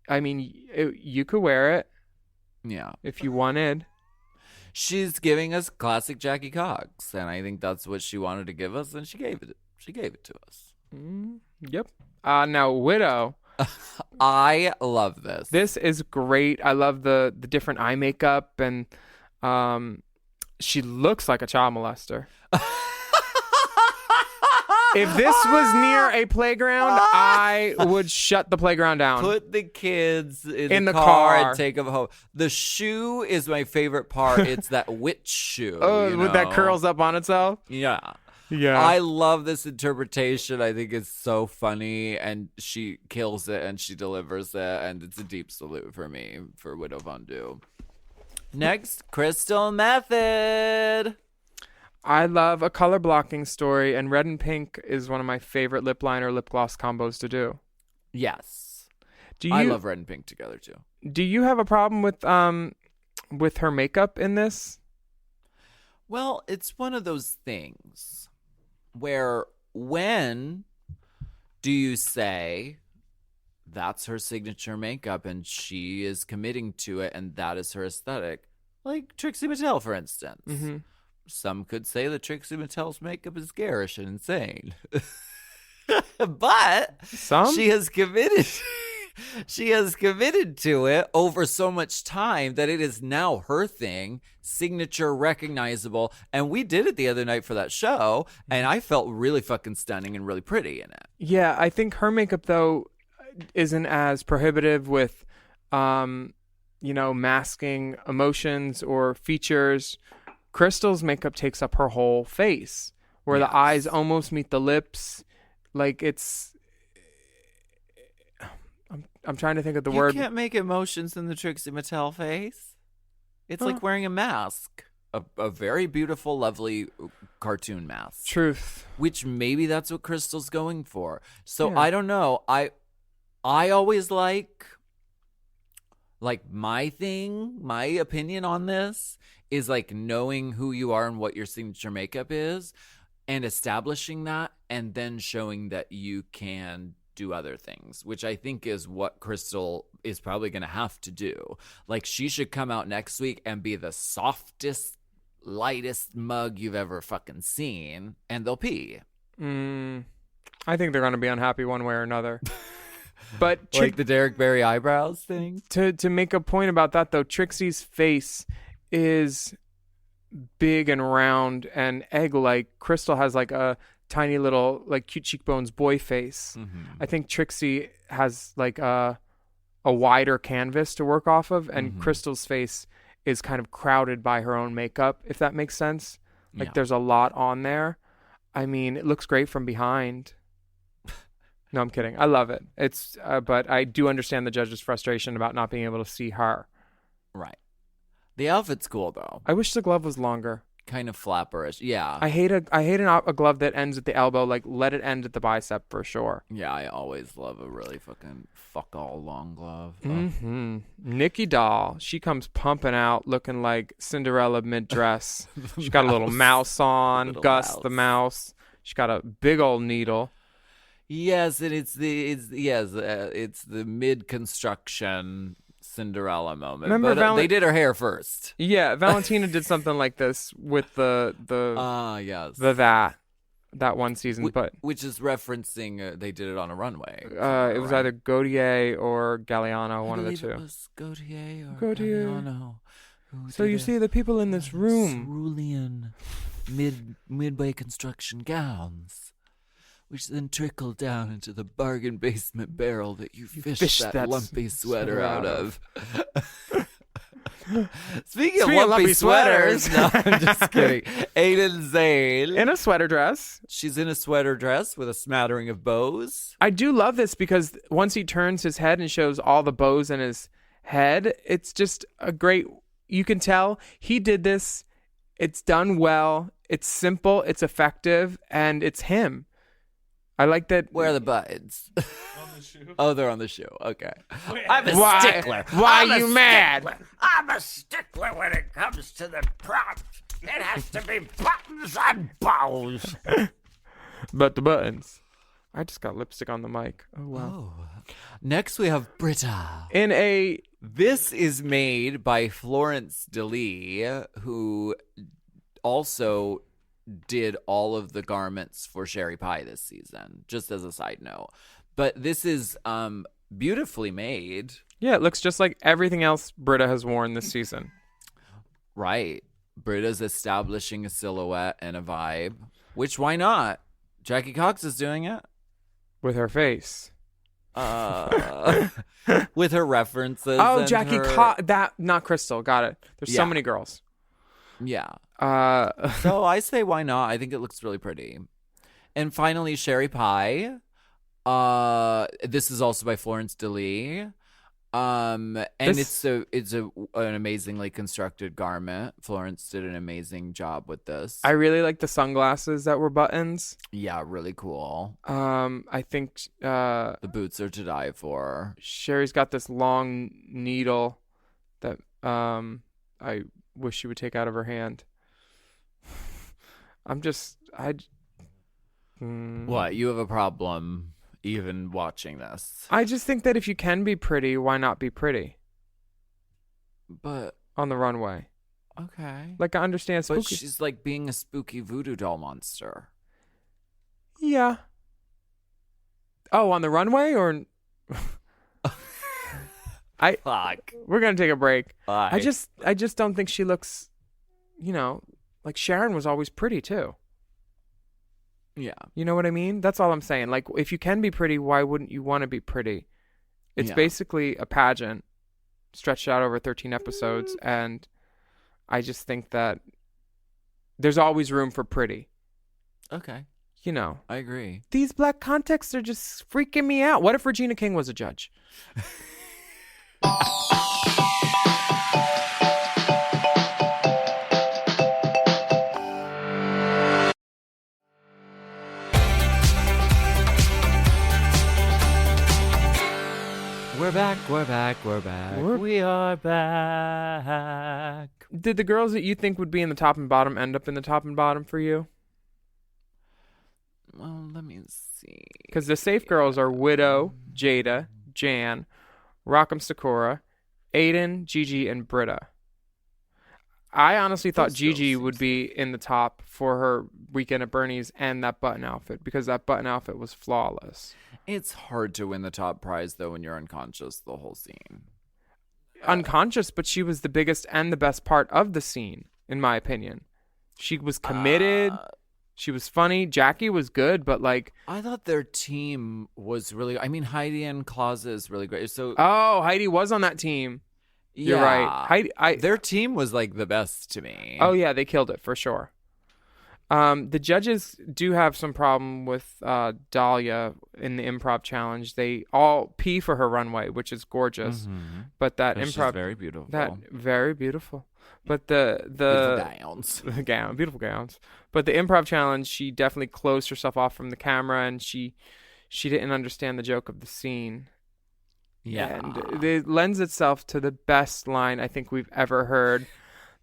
I mean, you could wear it Yeah. if you wanted. She's giving us classic Jackie Cox, and I think that's what she wanted to give us, and she gave it. She gave it to us. Yep. Now Widow. I love this. This is great. I love the different eye makeup, and she looks like a child molester. If this was near a playground, I would shut the playground down. Put the kids In the the car car. and take them home. The shoe is my favorite part. It's that witch shoe. Oh, you with that know? curls up on itself. Yeah. Yeah. I love this interpretation. I think it's so funny, and she kills it, and she delivers it, and it's a deep salute for me for Widow Von Du. Next, Crystal Method. I love a color blocking story, and red and pink is one of my favorite lip liner lip gloss combos to do. Yes. Do you I love red and pink together too. Do you have a problem with her makeup in this? Well, it's one of those things where when do you say that's her signature makeup and she is committing to it and that is her aesthetic? Like Trixie Mattel, for instance. Mm-hmm. Some could say that Trixie Mattel's makeup is garish and insane. But Some? she has committed to it over so much time that it is now her thing, signature, recognizable. And we did it the other night for that show, and I felt really fucking stunning and really pretty in it. Yeah, I think her makeup though isn't as prohibitive with masking emotions or features. Crystal's makeup takes up her whole face, where the eyes almost meet the lips. Like it's, I'm trying to think of the word. You can't make emotions in the Trixie Mattel face. It's like wearing a mask. A very beautiful, lovely cartoon mask. Truth. Which maybe that's what Crystal's going for. So Yeah. I don't know. I always like my opinion on this is like knowing who you are and what your signature makeup is and establishing that and then showing that you can do other things, which I think is what Crystal is probably going to have to do. Like she should come out next week and be the softest, lightest mug you've ever fucking seen, and they'll pee. I think they're going to be unhappy one way or another. But Like the Derek Barry eyebrows thing. to make a point about that though, Trixie's face is big and round and egg-like. Crystal has like a tiny little like cute cheekbones boy face. I think Trixie has like a wider canvas to work off of, and Crystal's face is kind of crowded by her own makeup, if that makes sense. Like there's a lot on there. I mean, it looks great from behind. No, I'm kidding. I love it. It's but I do understand the judge's frustration about not being able to see her. Right. The outfit's cool though. I wish the glove was longer. Kind of flapperish. Yeah. I hate a glove that ends at the elbow. Like, let it end at the bicep for sure. Yeah, I always love a really fucking fuck all long glove. Nikki Doll, she comes pumping out looking like Cinderella mid-dress. She's got a little mouse on. Little Gus mouse. the mouse. She's got a big old needle. Yes, and it's the mid-construction Cinderella moment. Remember But they did her hair first. Yeah, Valentina did something like this with the Yes. that one season, but Which is referencing they did it on a runway. it was either Gautier or Galliano, one of the I believe two. It was Gautier or Gautier. Galliano who So did you a see the people in this room. cerulean midway construction gowns, which then trickled down into the bargain basement barrel that you fished that lumpy sweater out of. Speaking of lumpy sweaters, no, I'm just kidding. Aiden Zane. In a sweater dress. She's in a sweater dress with a smattering of bows. I do love this because once he turns his head and shows all the bows in his head, it's just a great, you can tell he did this. It's done well. It's simple. It's effective. And it's him. I like that. Where are the buttons? On the shoe. Oh, they're on the shoe. Okay. I'm a Why? stickler. Why I'm a you mad? stickler. I'm a stickler when it comes to the prompt. It has to be buttons and bows. But the buttons. I just got lipstick on the mic. Oh, wow. Next, we have Britta. In a. This is made by Florence DeLee, who also did all of the garments for Sherry Pie this season, just as a side note. But this is beautifully made. Yeah, it looks just like everything else Britta has worn this season. Right. Britta's establishing a silhouette and a vibe, which why not? Jackie Cox is doing it. With her face. With her references. Oh, and Jackie her... Cox. That, not Crystal. Got it. There's so Yeah. many girls. Yeah. Uh, So I say why not? I think it looks really pretty. And finally, Sherry Pie. This is also by Florence DeLee. And This- it's an amazingly constructed garment. Florence did an amazing job with this. I really like the sunglasses that were buttons. Yeah, really cool. I think The boots are to die for. Sherry's got this long needle that I wish she would take out of her hand. What? You have a problem even watching this? I just think that if you can be pretty, why not be pretty But on the runway? okay. Like, I understand But spooky. she's like being a spooky voodoo doll monster. Yeah. Oh, on the runway or? Fuck. We're gonna take a break. Bye. I just don't think she looks, like Sharon was always pretty too. Yeah. You know what I mean? That's all I'm saying. Like, if you can be pretty, why wouldn't you want to be pretty? It's Yeah. basically a pageant. stretched out over 13 episodes, and I just think that there's always room for pretty. Okay. You know, I agree. these black contexts are just freaking me out. What if Regina King was a judge? We're back. We are back. Did the girls that you think would be in the top and bottom end up in the top and bottom for you? Well, let me see. Because the safe girls are Widow, Jada, Jan, Rock'em Sakura, Aiden, Gigi, and Britta. I honestly thought Those Gigi girls would be in the top for her weekend at Bernie's and that button outfit, because that button outfit was flawless. It's hard to win the top prize, though, when you're unconscious the whole scene. Unconscious, but she was the biggest and the best part of the scene, in my opinion. She was committed. She was funny. Jackie was good, but like... I thought their team was really... I mean, Heidi and Claus is really great. So, Oh, Heidi was on that team. You're yeah. right. Their team was like the best to me. Oh, yeah, they killed it for sure. The judges do have some problem with Dahlia in the improv challenge. They all pee for her runway, which is gorgeous. But that She's improv... very beautiful. Very beautiful. But the Beautiful gowns. beautiful gowns. But the improv challenge, she definitely closed herself off from the camera, and she didn't understand the joke of the scene. Yeah. And it lends itself to the best line I think we've ever heard.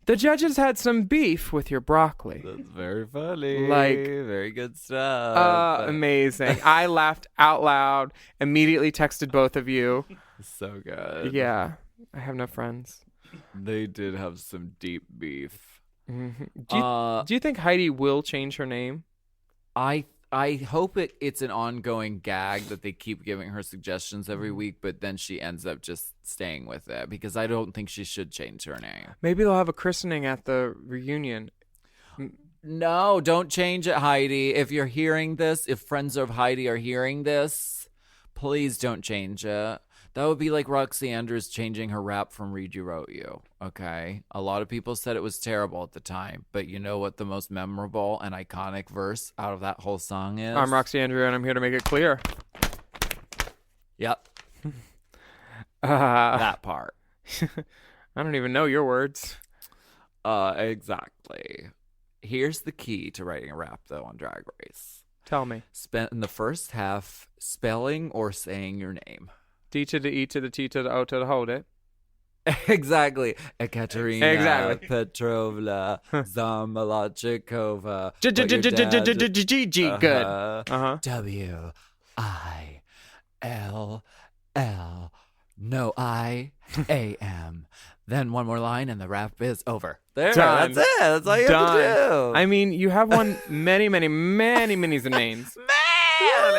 The judges had some beef with your broccoli. That's very funny. Like, very good stuff. Amazing. I laughed out loud, immediately texted both of you. So good. Yeah, I have no friends. They did have some deep beef. Do you think Heidi will change her name? I hope it's an ongoing gag that they keep giving her suggestions every week, but then she ends up just staying with it, because I don't think she should change her name. Maybe they'll have a christening at the reunion. No, don't change it, Heidi. If you're hearing this, if friends of Heidi are hearing this, please don't change it. That would be like Roxy Andrews changing her rap from Read You Wrote You, okay? A lot of people said it was terrible at the time, but you know what the most memorable and iconic verse out of that whole song is? I'm Roxy Andrew, and I'm here to make it clear. Yep. That part. I don't even know your words. Exactly. Here's the key to writing a rap, though, on Drag Race. Tell me. Spend in the first half spelling or saying your name. D to the E to the T to the O to the hold it. Exactly. Ekaterina Exactly. Petrovna Zamolodchikova. G. Good. Uh-huh. W-I-L-L. No, I-A-M. Then one more line and the rap is over. There, Done. that's it. That's all you have to do. I mean, you have won many names. All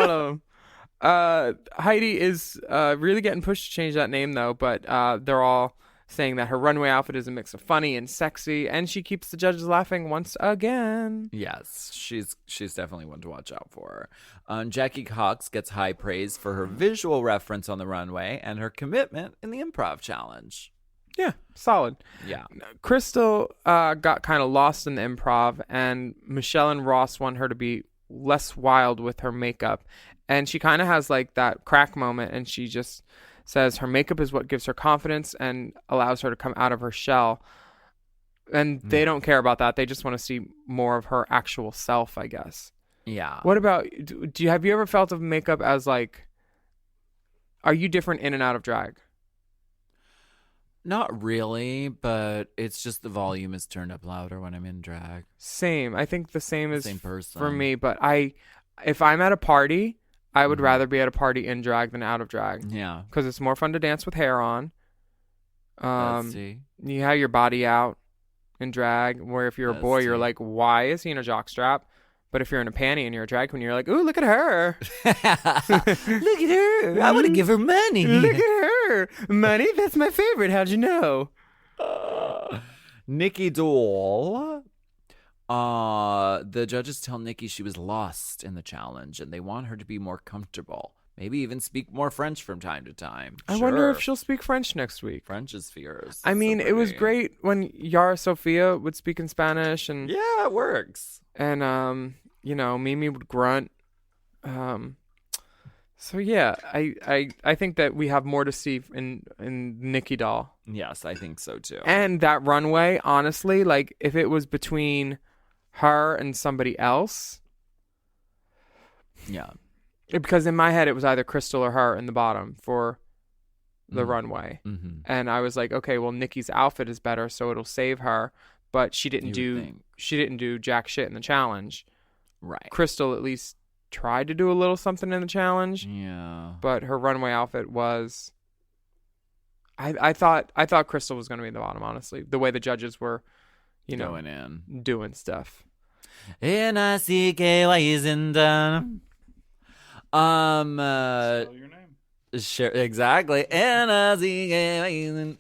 of them. Heidi is really getting pushed to change that name, though, but they're all saying that her runway outfit is a mix of funny and sexy, and she keeps the judges laughing once again. Yes, she's definitely one to watch out for. Jackie Cox gets high praise for her visual reference on the runway and her commitment in the improv challenge. Yeah, solid. Yeah. Crystal got kind of lost in the improv, and Michelle and Ross want her to be less wild with her makeup. And she kind of has like that crack moment, and she just says her makeup is what gives her confidence and allows her to come out of her shell. And they don't care about that. They just want to see more of her actual self, I guess. Yeah. What about, have you ever felt of makeup as like, are you different in and out of drag? Not really, but it's just the volume is turned up louder when I'm in drag. Same. I think the same is Same person. for me, but if I'm at a party, I would rather be at a party in drag than out of drag. Yeah. Because it's more fun to dance with hair on. Let's see. You have your body out in drag, where if you're a boy, you're like, why is he in a jockstrap? But if you're in a panty and you're a drag queen, you're like, ooh, look at her. Look at her. I want to give her money. Look at her. Money? That's my favorite. How'd you know? Nikki Doll. The judges tell Nikki she was lost in the challenge and they want her to be more comfortable. maybe even speak more French from time to time. I wonder if Sure. she'll speak French next week. French is fierce. I mean, So it was pretty. great when Yara Sofia would speak in Spanish and Yeah, it works. Mimi would grunt. So yeah, I think that we have more to see in Nikki Doll. Yes, I think so too. And that runway, honestly, like if it was between her and somebody else, yeah. because in my head it was either Crystal or her in the bottom for the runway. Mm-hmm. And I was like, okay, well Nikki's outfit is better, so it'll save her, but she didn't do jack shit in the challenge. Right. Crystal at least tried to do a little something in the challenge. Yeah. But her runway outfit was I thought Crystal was going to be in the bottom, honestly. The way the judges were, Going in. doing stuff. N-I-C-K-Y isn't done. Spell your name. Sure, exactly. N-I-C-K-Y isn't.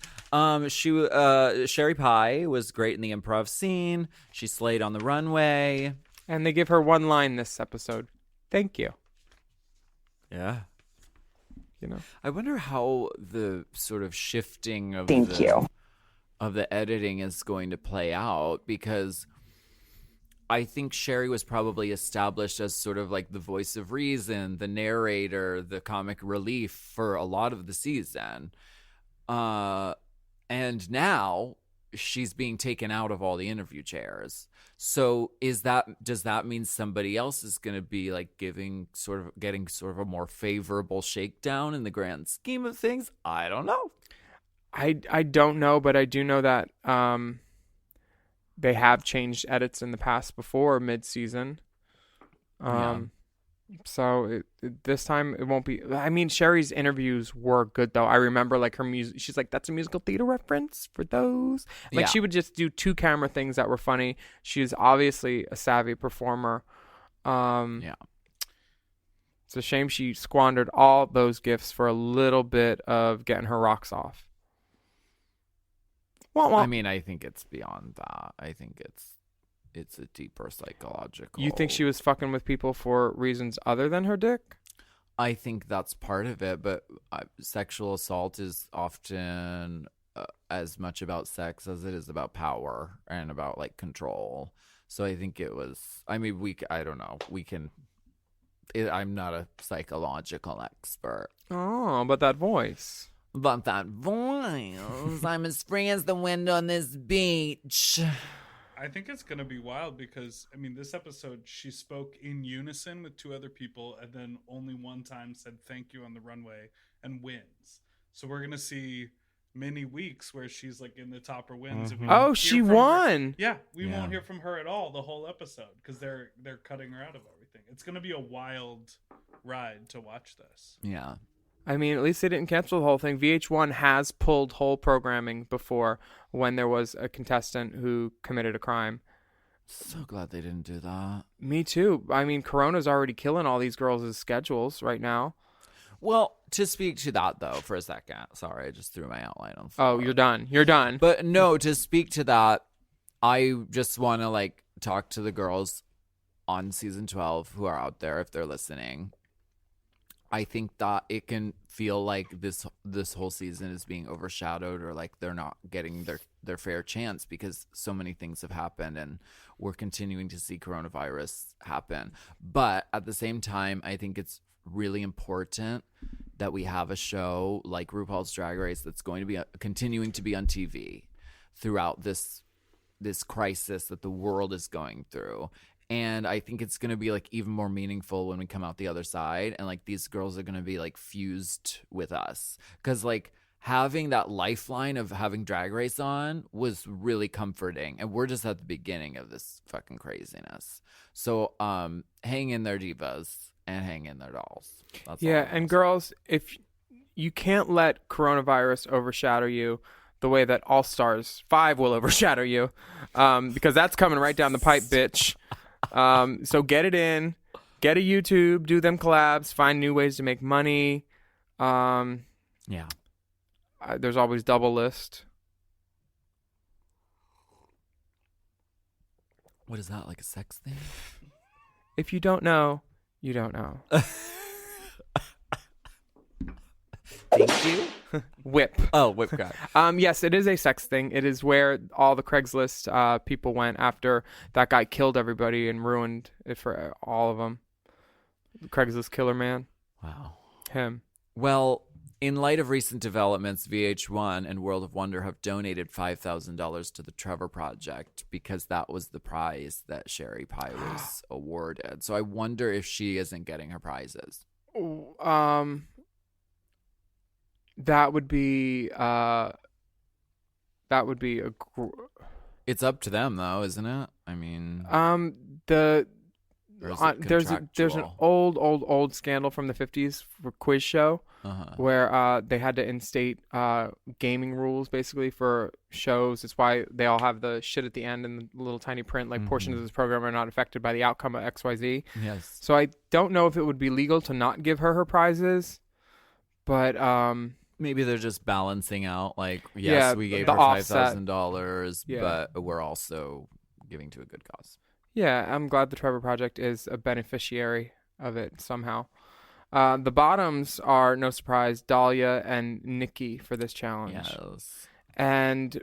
Sherry Pie was great in the improv scene. She slayed on the runway. And they give her one line this episode. Thank you. Yeah. You know. I wonder how the sort of shifting of of the editing is going to play out, because I think Sherry was probably established as sort of like the voice of reason, the narrator, the comic relief for a lot of the season. And now she's being taken out of all the interview chairs. So does that mean somebody else is going to be like getting sort of a more favorable shakedown in the grand scheme of things? I don't know. I don't know, but I do know that they have changed edits in the past before mid-season. So this time it won't be. I mean, Sherry's interviews were good though. I remember like her music. She's like, "That's a musical theater reference for those." Like she would just do 2 camera things that were funny. She's obviously a savvy performer. Yeah. It's a shame she squandered all those gifts for a little bit of getting her rocks off. I mean, I think it's beyond that. I think it's a deeper psychological. You think she was fucking with people for reasons other than her dick? I think that's part of it, but sexual assault is often as much about sex as it is about power and about like control. So I think it was. I mean, I don't know. I'm not a psychological expert. Oh, but that voice. But that voice, I'm as free as the wind on this beach. I think it's going to be wild because, I mean, this episode, she spoke in unison with 2 other people and then only one time said thank you on the runway and wins. So we're going to see many weeks where she's like in the top or wins. And we don't hear she from her. won. Yeah, we won't hear from her at all the whole episode because they're cutting her out of everything. It's going to be a wild ride to watch this. Yeah. I mean, at least they didn't cancel the whole thing. VH1 has pulled whole programming before when there was a contestant who committed a crime. So glad they didn't do that. Me too. I mean, Corona's already killing all these girls' schedules right now. Well, to speak to that, though, for a second. Sorry, I just threw my outline on the floor. Oh, you're done. You're done. But no, to speak to that, I just want to, like, talk to the girls on season 12 who are out there if they're listening. I think that it can feel like this whole season is being overshadowed, or like they're not getting their fair chance because so many things have happened and we're continuing to see coronavirus happen. But at the same time, I think it's really important that we have a show like RuPaul's Drag Race that's going to be continuing to be on TV throughout this crisis that the world is going through. And I think it's going to be like even more meaningful when we come out the other side, and like these girls are going to be like fused with us, because like having that lifeline of having Drag Race on was really comforting, and we're just at the beginning of this fucking craziness. So hang in there, divas, and hang in there, dolls. That's all and girls, if you can't let coronavirus overshadow you the way that All Stars 5 will overshadow you, because that's coming right down the pipe, bitch. So get it in, get a YouTube, do them collabs, find new ways to make money. There's always Double List. What is that, like a sex thing? If you don't know, you don't know. Thank you. Whip. Oh, whip crack. Yes, it is a sex thing. It is where all the Craigslist people went after that guy killed everybody and ruined it for all of them. Craigslist killer man. Wow. Him. Well, in light of recent developments, VH1 and World of Wonder have donated $5,000 to the Trevor Project because that was the prize that Sherry Pie was awarded. So I wonder if she isn't getting her prizes. That would be It's up to them, though, isn't it? I mean, or is it there's an contractual? old scandal from the 50s for quiz show where they had to instate gaming rules basically for shows. It's why they all have the shit at the end and the little tiny print, like portions of this program are not affected by the outcome of XYZ. Yes. So I don't know if it would be legal to not give her prizes, but Maybe they're just balancing out, like, yes, Yeah, we gave the her offset. $5,000, Yeah. but we're also giving to a good cause. yeah, I'm glad the Trevor Project is a beneficiary of it somehow. The bottoms are, no surprise, Dahlia and Nikki for this challenge. Yes. And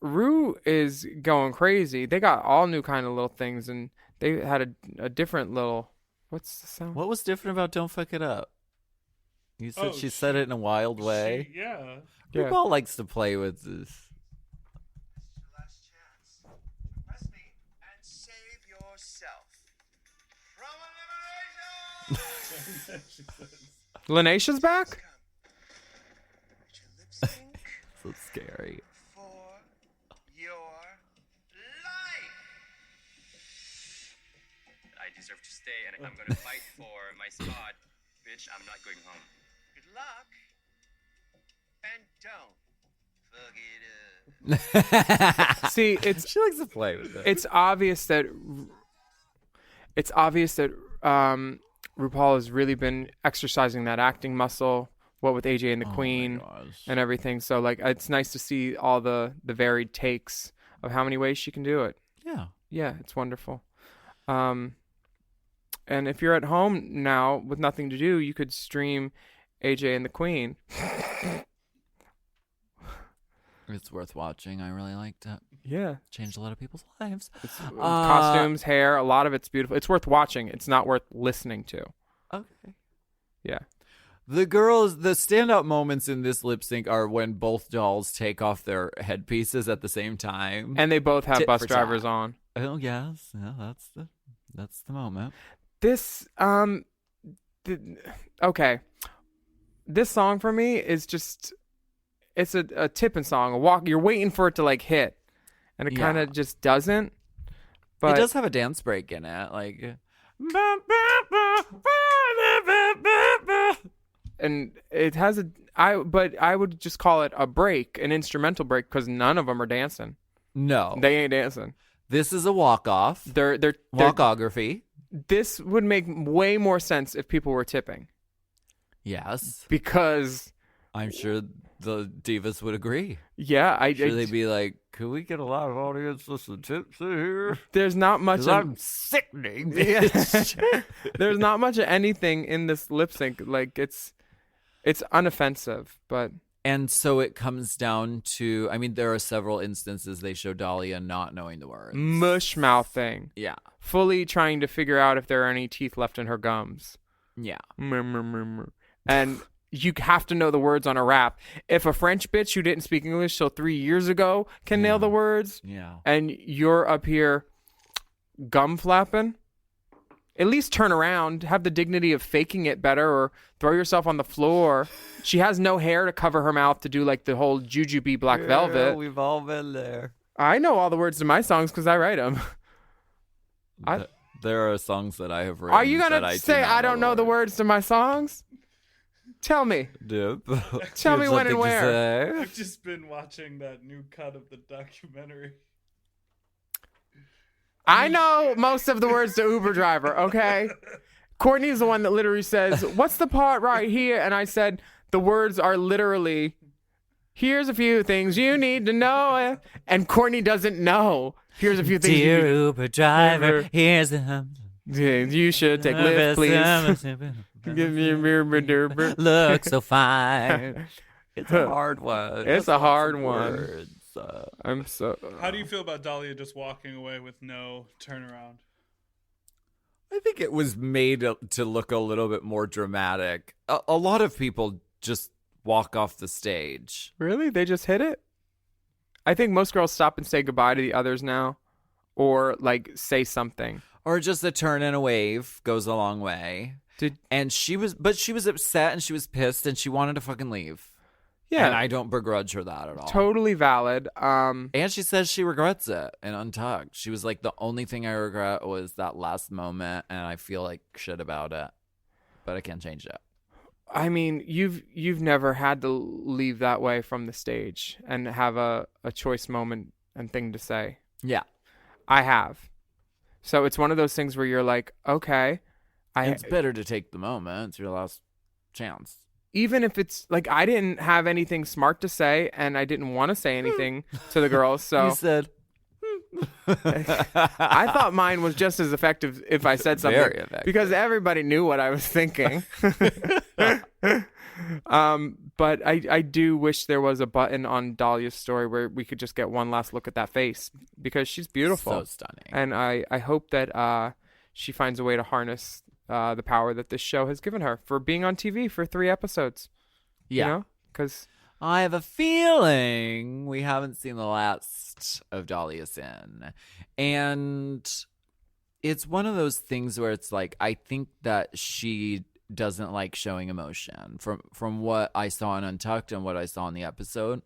Rue is going crazy. They got all new kind of little things, and they had a different little... What's the sound? What was different about Don't Fuck It Up? You said Oh, she said it in a wild way. Yeah. Yeah. RuPaul likes to play with this. Last chance. Press me and save yourself from elimination. Linacia's back? Would you lip sync So scary. for your life? I deserve to stay, and if I'm going to fight for my spot, bitch, I'm not going home. Good luck. And don't fuck it up. See, She likes to play with it. it's obvious that RuPaul has really been exercising that acting muscle, what with AJ and the Queen and everything. So like it's nice to see all the varied takes of how many ways she can do it. Yeah. Yeah, it's wonderful. And if you're at home now with nothing to do, you could stream AJ and the Queen. It's worth watching. I really liked it. Yeah. Changed a lot of people's lives. Costumes, hair, a lot of it's beautiful. It's worth watching. It's not worth listening to. Okay. Yeah. The standout moments in this lip sync are when both dolls take off their headpieces at the same time. And they both have Tit bus for drivers tat. on. Oh yes, yeah, that's the moment. This okay. This song for me is just it's a tipping song, a walk. You're waiting for it to like hit, and it Yeah. kind of just doesn't. But It does have a dance break in it, like. And it has but I would just call it a break, an instrumental break, because none of them are dancing. No, They ain't dancing. this is a walk-off. They're Walkography. this would make way more sense if people were tipping, Yes, because I'm sure the divas would agree. yeah, Should they be like, could we get a live audience with some tips in here? there's not much. 'Cause I'm sickening, bitch. There's not much of anything in this lip sync. Like it's unoffensive, but And so it comes down to, I mean, there are several instances they show Dahlia not knowing the words. mush mouthing, Yeah. fully trying to figure out if there are any teeth left in her gums. Yeah. And you have to know the words on a rap. If a French bitch who didn't speak English till 3 years ago can nail the words, Yeah. and you're up here gum flapping, at least turn around, have the dignity of faking it better, or throw yourself on the floor. She has no hair to cover her mouth to do like the whole Jujubee Black Velvet. We've all been there. I know all the words to my songs because I write them. There are songs that I have written. Are you that gonna say I don't know the words to my songs? Tell me. Dip. Tell me when and where. I've just been watching that new cut of the documentary. I know most of the words to Uber driver, okay? Courtney's the one that literally says, what's the part right here? And I said, the words are literally, here's a few things you need to know. And Courtney doesn't know. Here's a few things you need. Uber driver, here's the You should take Lyft, please. Look so fine. It's a hard one. It's That's a hard lots of one. words. I'm so. How do you feel about Dahlia just walking away with no turnaround? I think it was made to look a little bit more dramatic. A lot of people just walk off the stage. Really? They just hit it? I think most girls stop and say goodbye to the others now, or like say something. Or just a turn and a wave goes a long way. And she was upset and she was pissed and she wanted to fucking leave. Yeah. And I don't begrudge her that at all. Totally valid. And she says she regrets it in Untucked. She was like, the only thing I regret was that last moment, and I feel like shit about it, but I can't change it. I mean, you've never had to leave that way from the stage and have a choice moment and thing to say. Yeah. I have. So it's one of those things where you're like, okay. It's better to take the moment. It's your last chance. Even if it's like I didn't have anything smart to say and I didn't want to say anything to the girls. So You said... I thought mine was just as effective if I said something. Very effective. Because everybody knew what I was thinking. But I do wish there was a button on Dahlia's story where we could just get one last look at that face, because she's beautiful. So stunning. And I hope that she finds a way to harness the power that this show has given her for being on TV for 3 episodes. Yeah. You know? Because I have a feeling we haven't seen the last of Dahlia Sin. And it's one of those things where it's like, I think that she doesn't like showing emotion. From what I saw in Untucked and what I saw in the episode,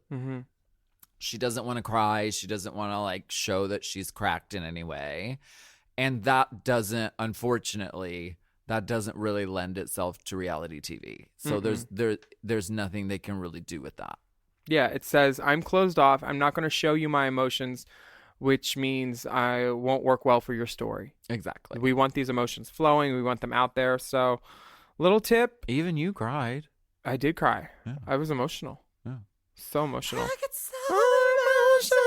she doesn't want to cry. She doesn't want to like show that she's cracked in any way. And that doesn't, unfortunately, that doesn't really lend itself to reality TV. So there's nothing they can really do with that. yeah, it says, I'm closed off. I'm not going to show you my emotions, which means I won't work well for your story. Exactly. We want these emotions flowing. We want them out there. So, little tip. Even you cried. I did cry. Yeah. I was emotional. Yeah. So emotional. I get so emotional,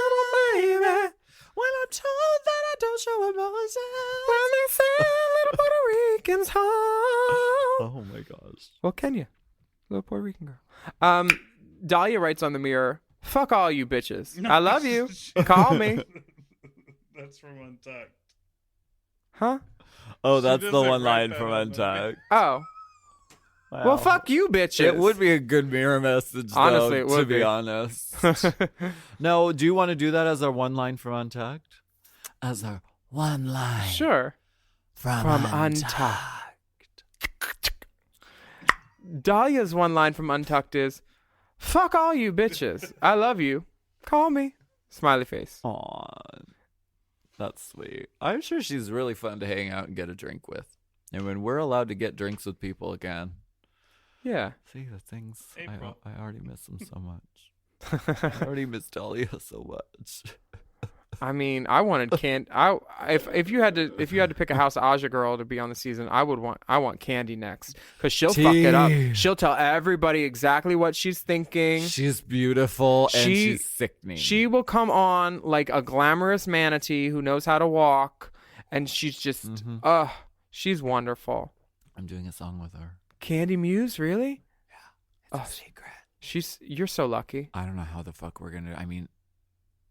baby, when I'm told that I don't show emotion. When they say little Puerto Ricans home. Oh my gosh. Well, can you? Little Puerto Rican girl. Dahlia writes on the mirror, fuck all you bitches. I love you. Call me. That's from Untucked. Huh? Oh, She that's the doesn't one write line that from on the- Untucked. Oh. Wow. Well, fuck you, bitches. It would be a good mirror message, though, Honestly, it would to be be. honest. No, do you want to do that as our one line from Untucked? As our one line Sure. from Untucked. Dahlia's one line from Untucked is, fuck all you bitches. I love you. Call me. Smiley face. Aw, that's sweet. I'm sure she's really fun to hang out and get a drink with. And when we're allowed to get drinks with people again. Yeah. See, the things, April. I already miss them so much. I already miss Dahlia so much. I mean, I wanted if you had to pick a House of Aja girl to be on the season, I want Candy next, because she'll fuck it up. She'll tell everybody exactly what she's thinking. She's beautiful and she's sickening. She will come on like a glamorous manatee who knows how to walk, and she's just she's wonderful. I'm doing a song with her. Candy Muse, really? Yeah. It's a secret. You're so lucky. I don't know how the fuck we're gonna. I mean,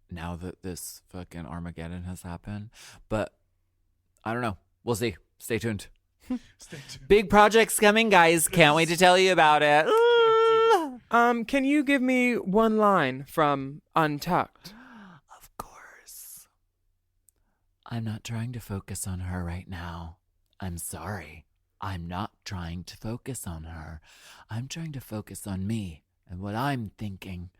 now that this fucking Armageddon has happened, but I don't know. We'll see. Stay tuned. Stay tuned. Big projects coming, guys. Can't wait to tell you about it. Can you give me one line from Untucked? Of course. I'm not trying to focus on her right now. I'm sorry. I'm not trying to focus on her. I'm trying to focus on me and what I'm thinking.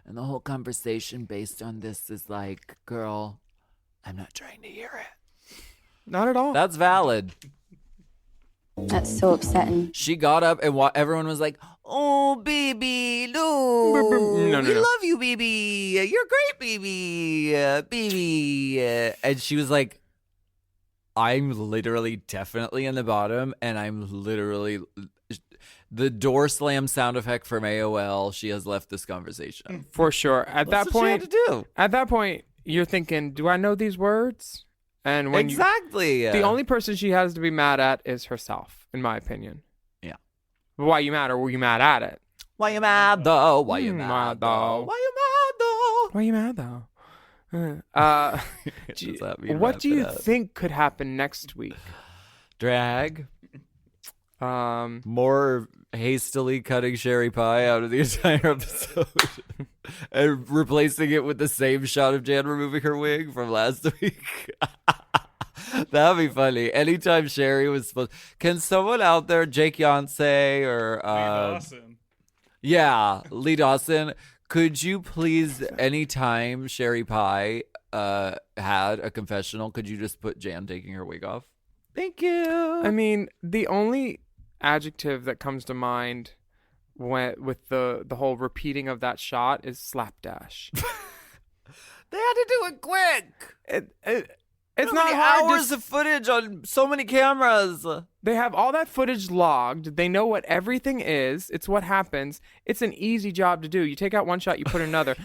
And the whole conversation based on this is like, girl, I'm not trying to hear it. Not at all. That's valid. That's so upsetting. She got up and everyone was like, oh, baby, no. No, We no. love you, baby. You're great, baby. Baby. And she was like, I'm literally definitely in the bottom, and I'm literally the door slam sound effect from AOL. She has left this conversation. For sure. At That's that what she point, had to do. At that point, you're thinking, do I know these words? And when Exactly. the only person she has to be mad at is herself, in my opinion. Yeah. Why you mad, or were you mad at it? Why you mad though? Why you Mm, mad mad though? though. Why you mad though? Why you mad though? Does that mean What wrap do you it up? think could happen next week? Drag? Um, More hastily cutting Sherry Pie out of the entire episode and replacing it with the same shot of Jan removing her wig from last week. That'd be funny. Anytime Sherry was supposed, can someone out there, Jake Yonsei or Lee Dawson. yeah, Lee Dawson, could you please, anytime Sherry Pie had a confessional, could you just put Jan taking her wig off? Thank you. I mean, the only adjective that comes to mind with the whole repeating of that shot is slapdash. They had to do it quick. It's How not many hard hours of footage on so many cameras. They have all that footage logged. They know what everything is. It's what happens. It's an easy job to do. You take out one shot, you put another.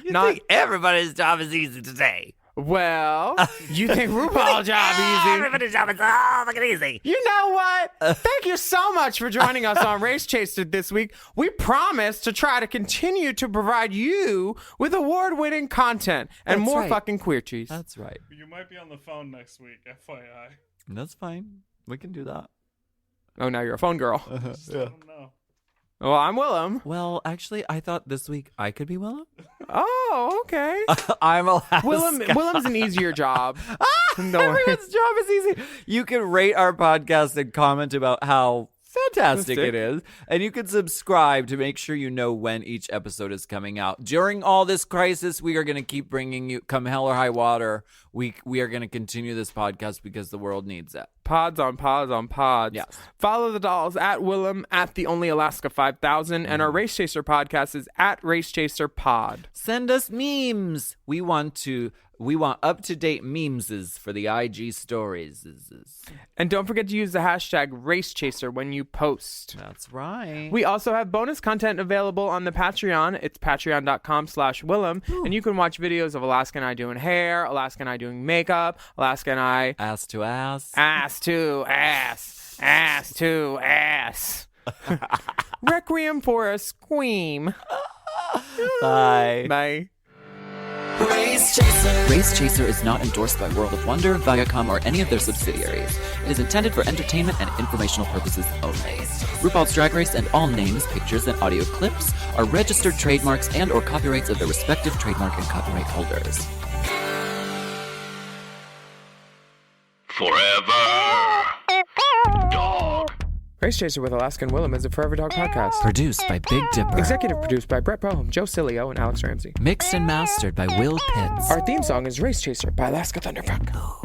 Everybody's job is easy today. Well, you think RuPaul's job easy? Everybody's job is all fucking easy. You know what? Thank you so much for joining us on Race Chaser this week. We promise to try to continue to provide you with award-winning content and That's more right. fucking queer cheese. That's right. You might be on the phone next week, FYI. That's fine. We can do that. Oh, now you're a phone girl. Just I don't know. Well, I'm Willam. Well, actually, I thought this week I could be Willam. Oh, okay. I'm Alaska. Willam's an easier job. Don't worry. Everyone's job is easy. You can rate our podcast and comment about how fantastic it is. And you can subscribe to make sure you know when each episode is coming out. During all this crisis, we are going to keep bringing you, come hell or high water, we are going to continue this podcast because the world needs it. Pods on pods on pods. Yes. Follow the dolls at Willam at the Only Alaska 5000, and our Race Chaser podcast is at Race Chaser Pod. Send us memes. We want up-to-date memeses for the IG stories. And don't forget to use the hashtag Race Chaser when you post. That's right. We also have bonus content available on the Patreon. It's patreon.com/Willam, and you can watch videos of Alaska and I doing hair, Alaska and I doing makeup, Alaska and I Ass to ass. ass to ass, ass to ass. Requiem for a Scream. Bye. Bye. Race Chaser. Race Chaser is not endorsed by World of Wonder, Viacom, or any of their subsidiaries. It is intended for entertainment and informational purposes only. RuPaul's Drag Race and all names, pictures, and audio clips are registered trademarks and or copyrights of their respective trademark and copyright holders. Forever. Dog. Race Chaser with Alaska and Willam is a Forever Dog podcast. Produced by Big Dipper. Executive produced by Brett Boehm, Joe Cilio, and Alex Ramsey. Mixed and mastered by Will Pitts. Our theme song is Race Chaser by Alaska Thunderfuck.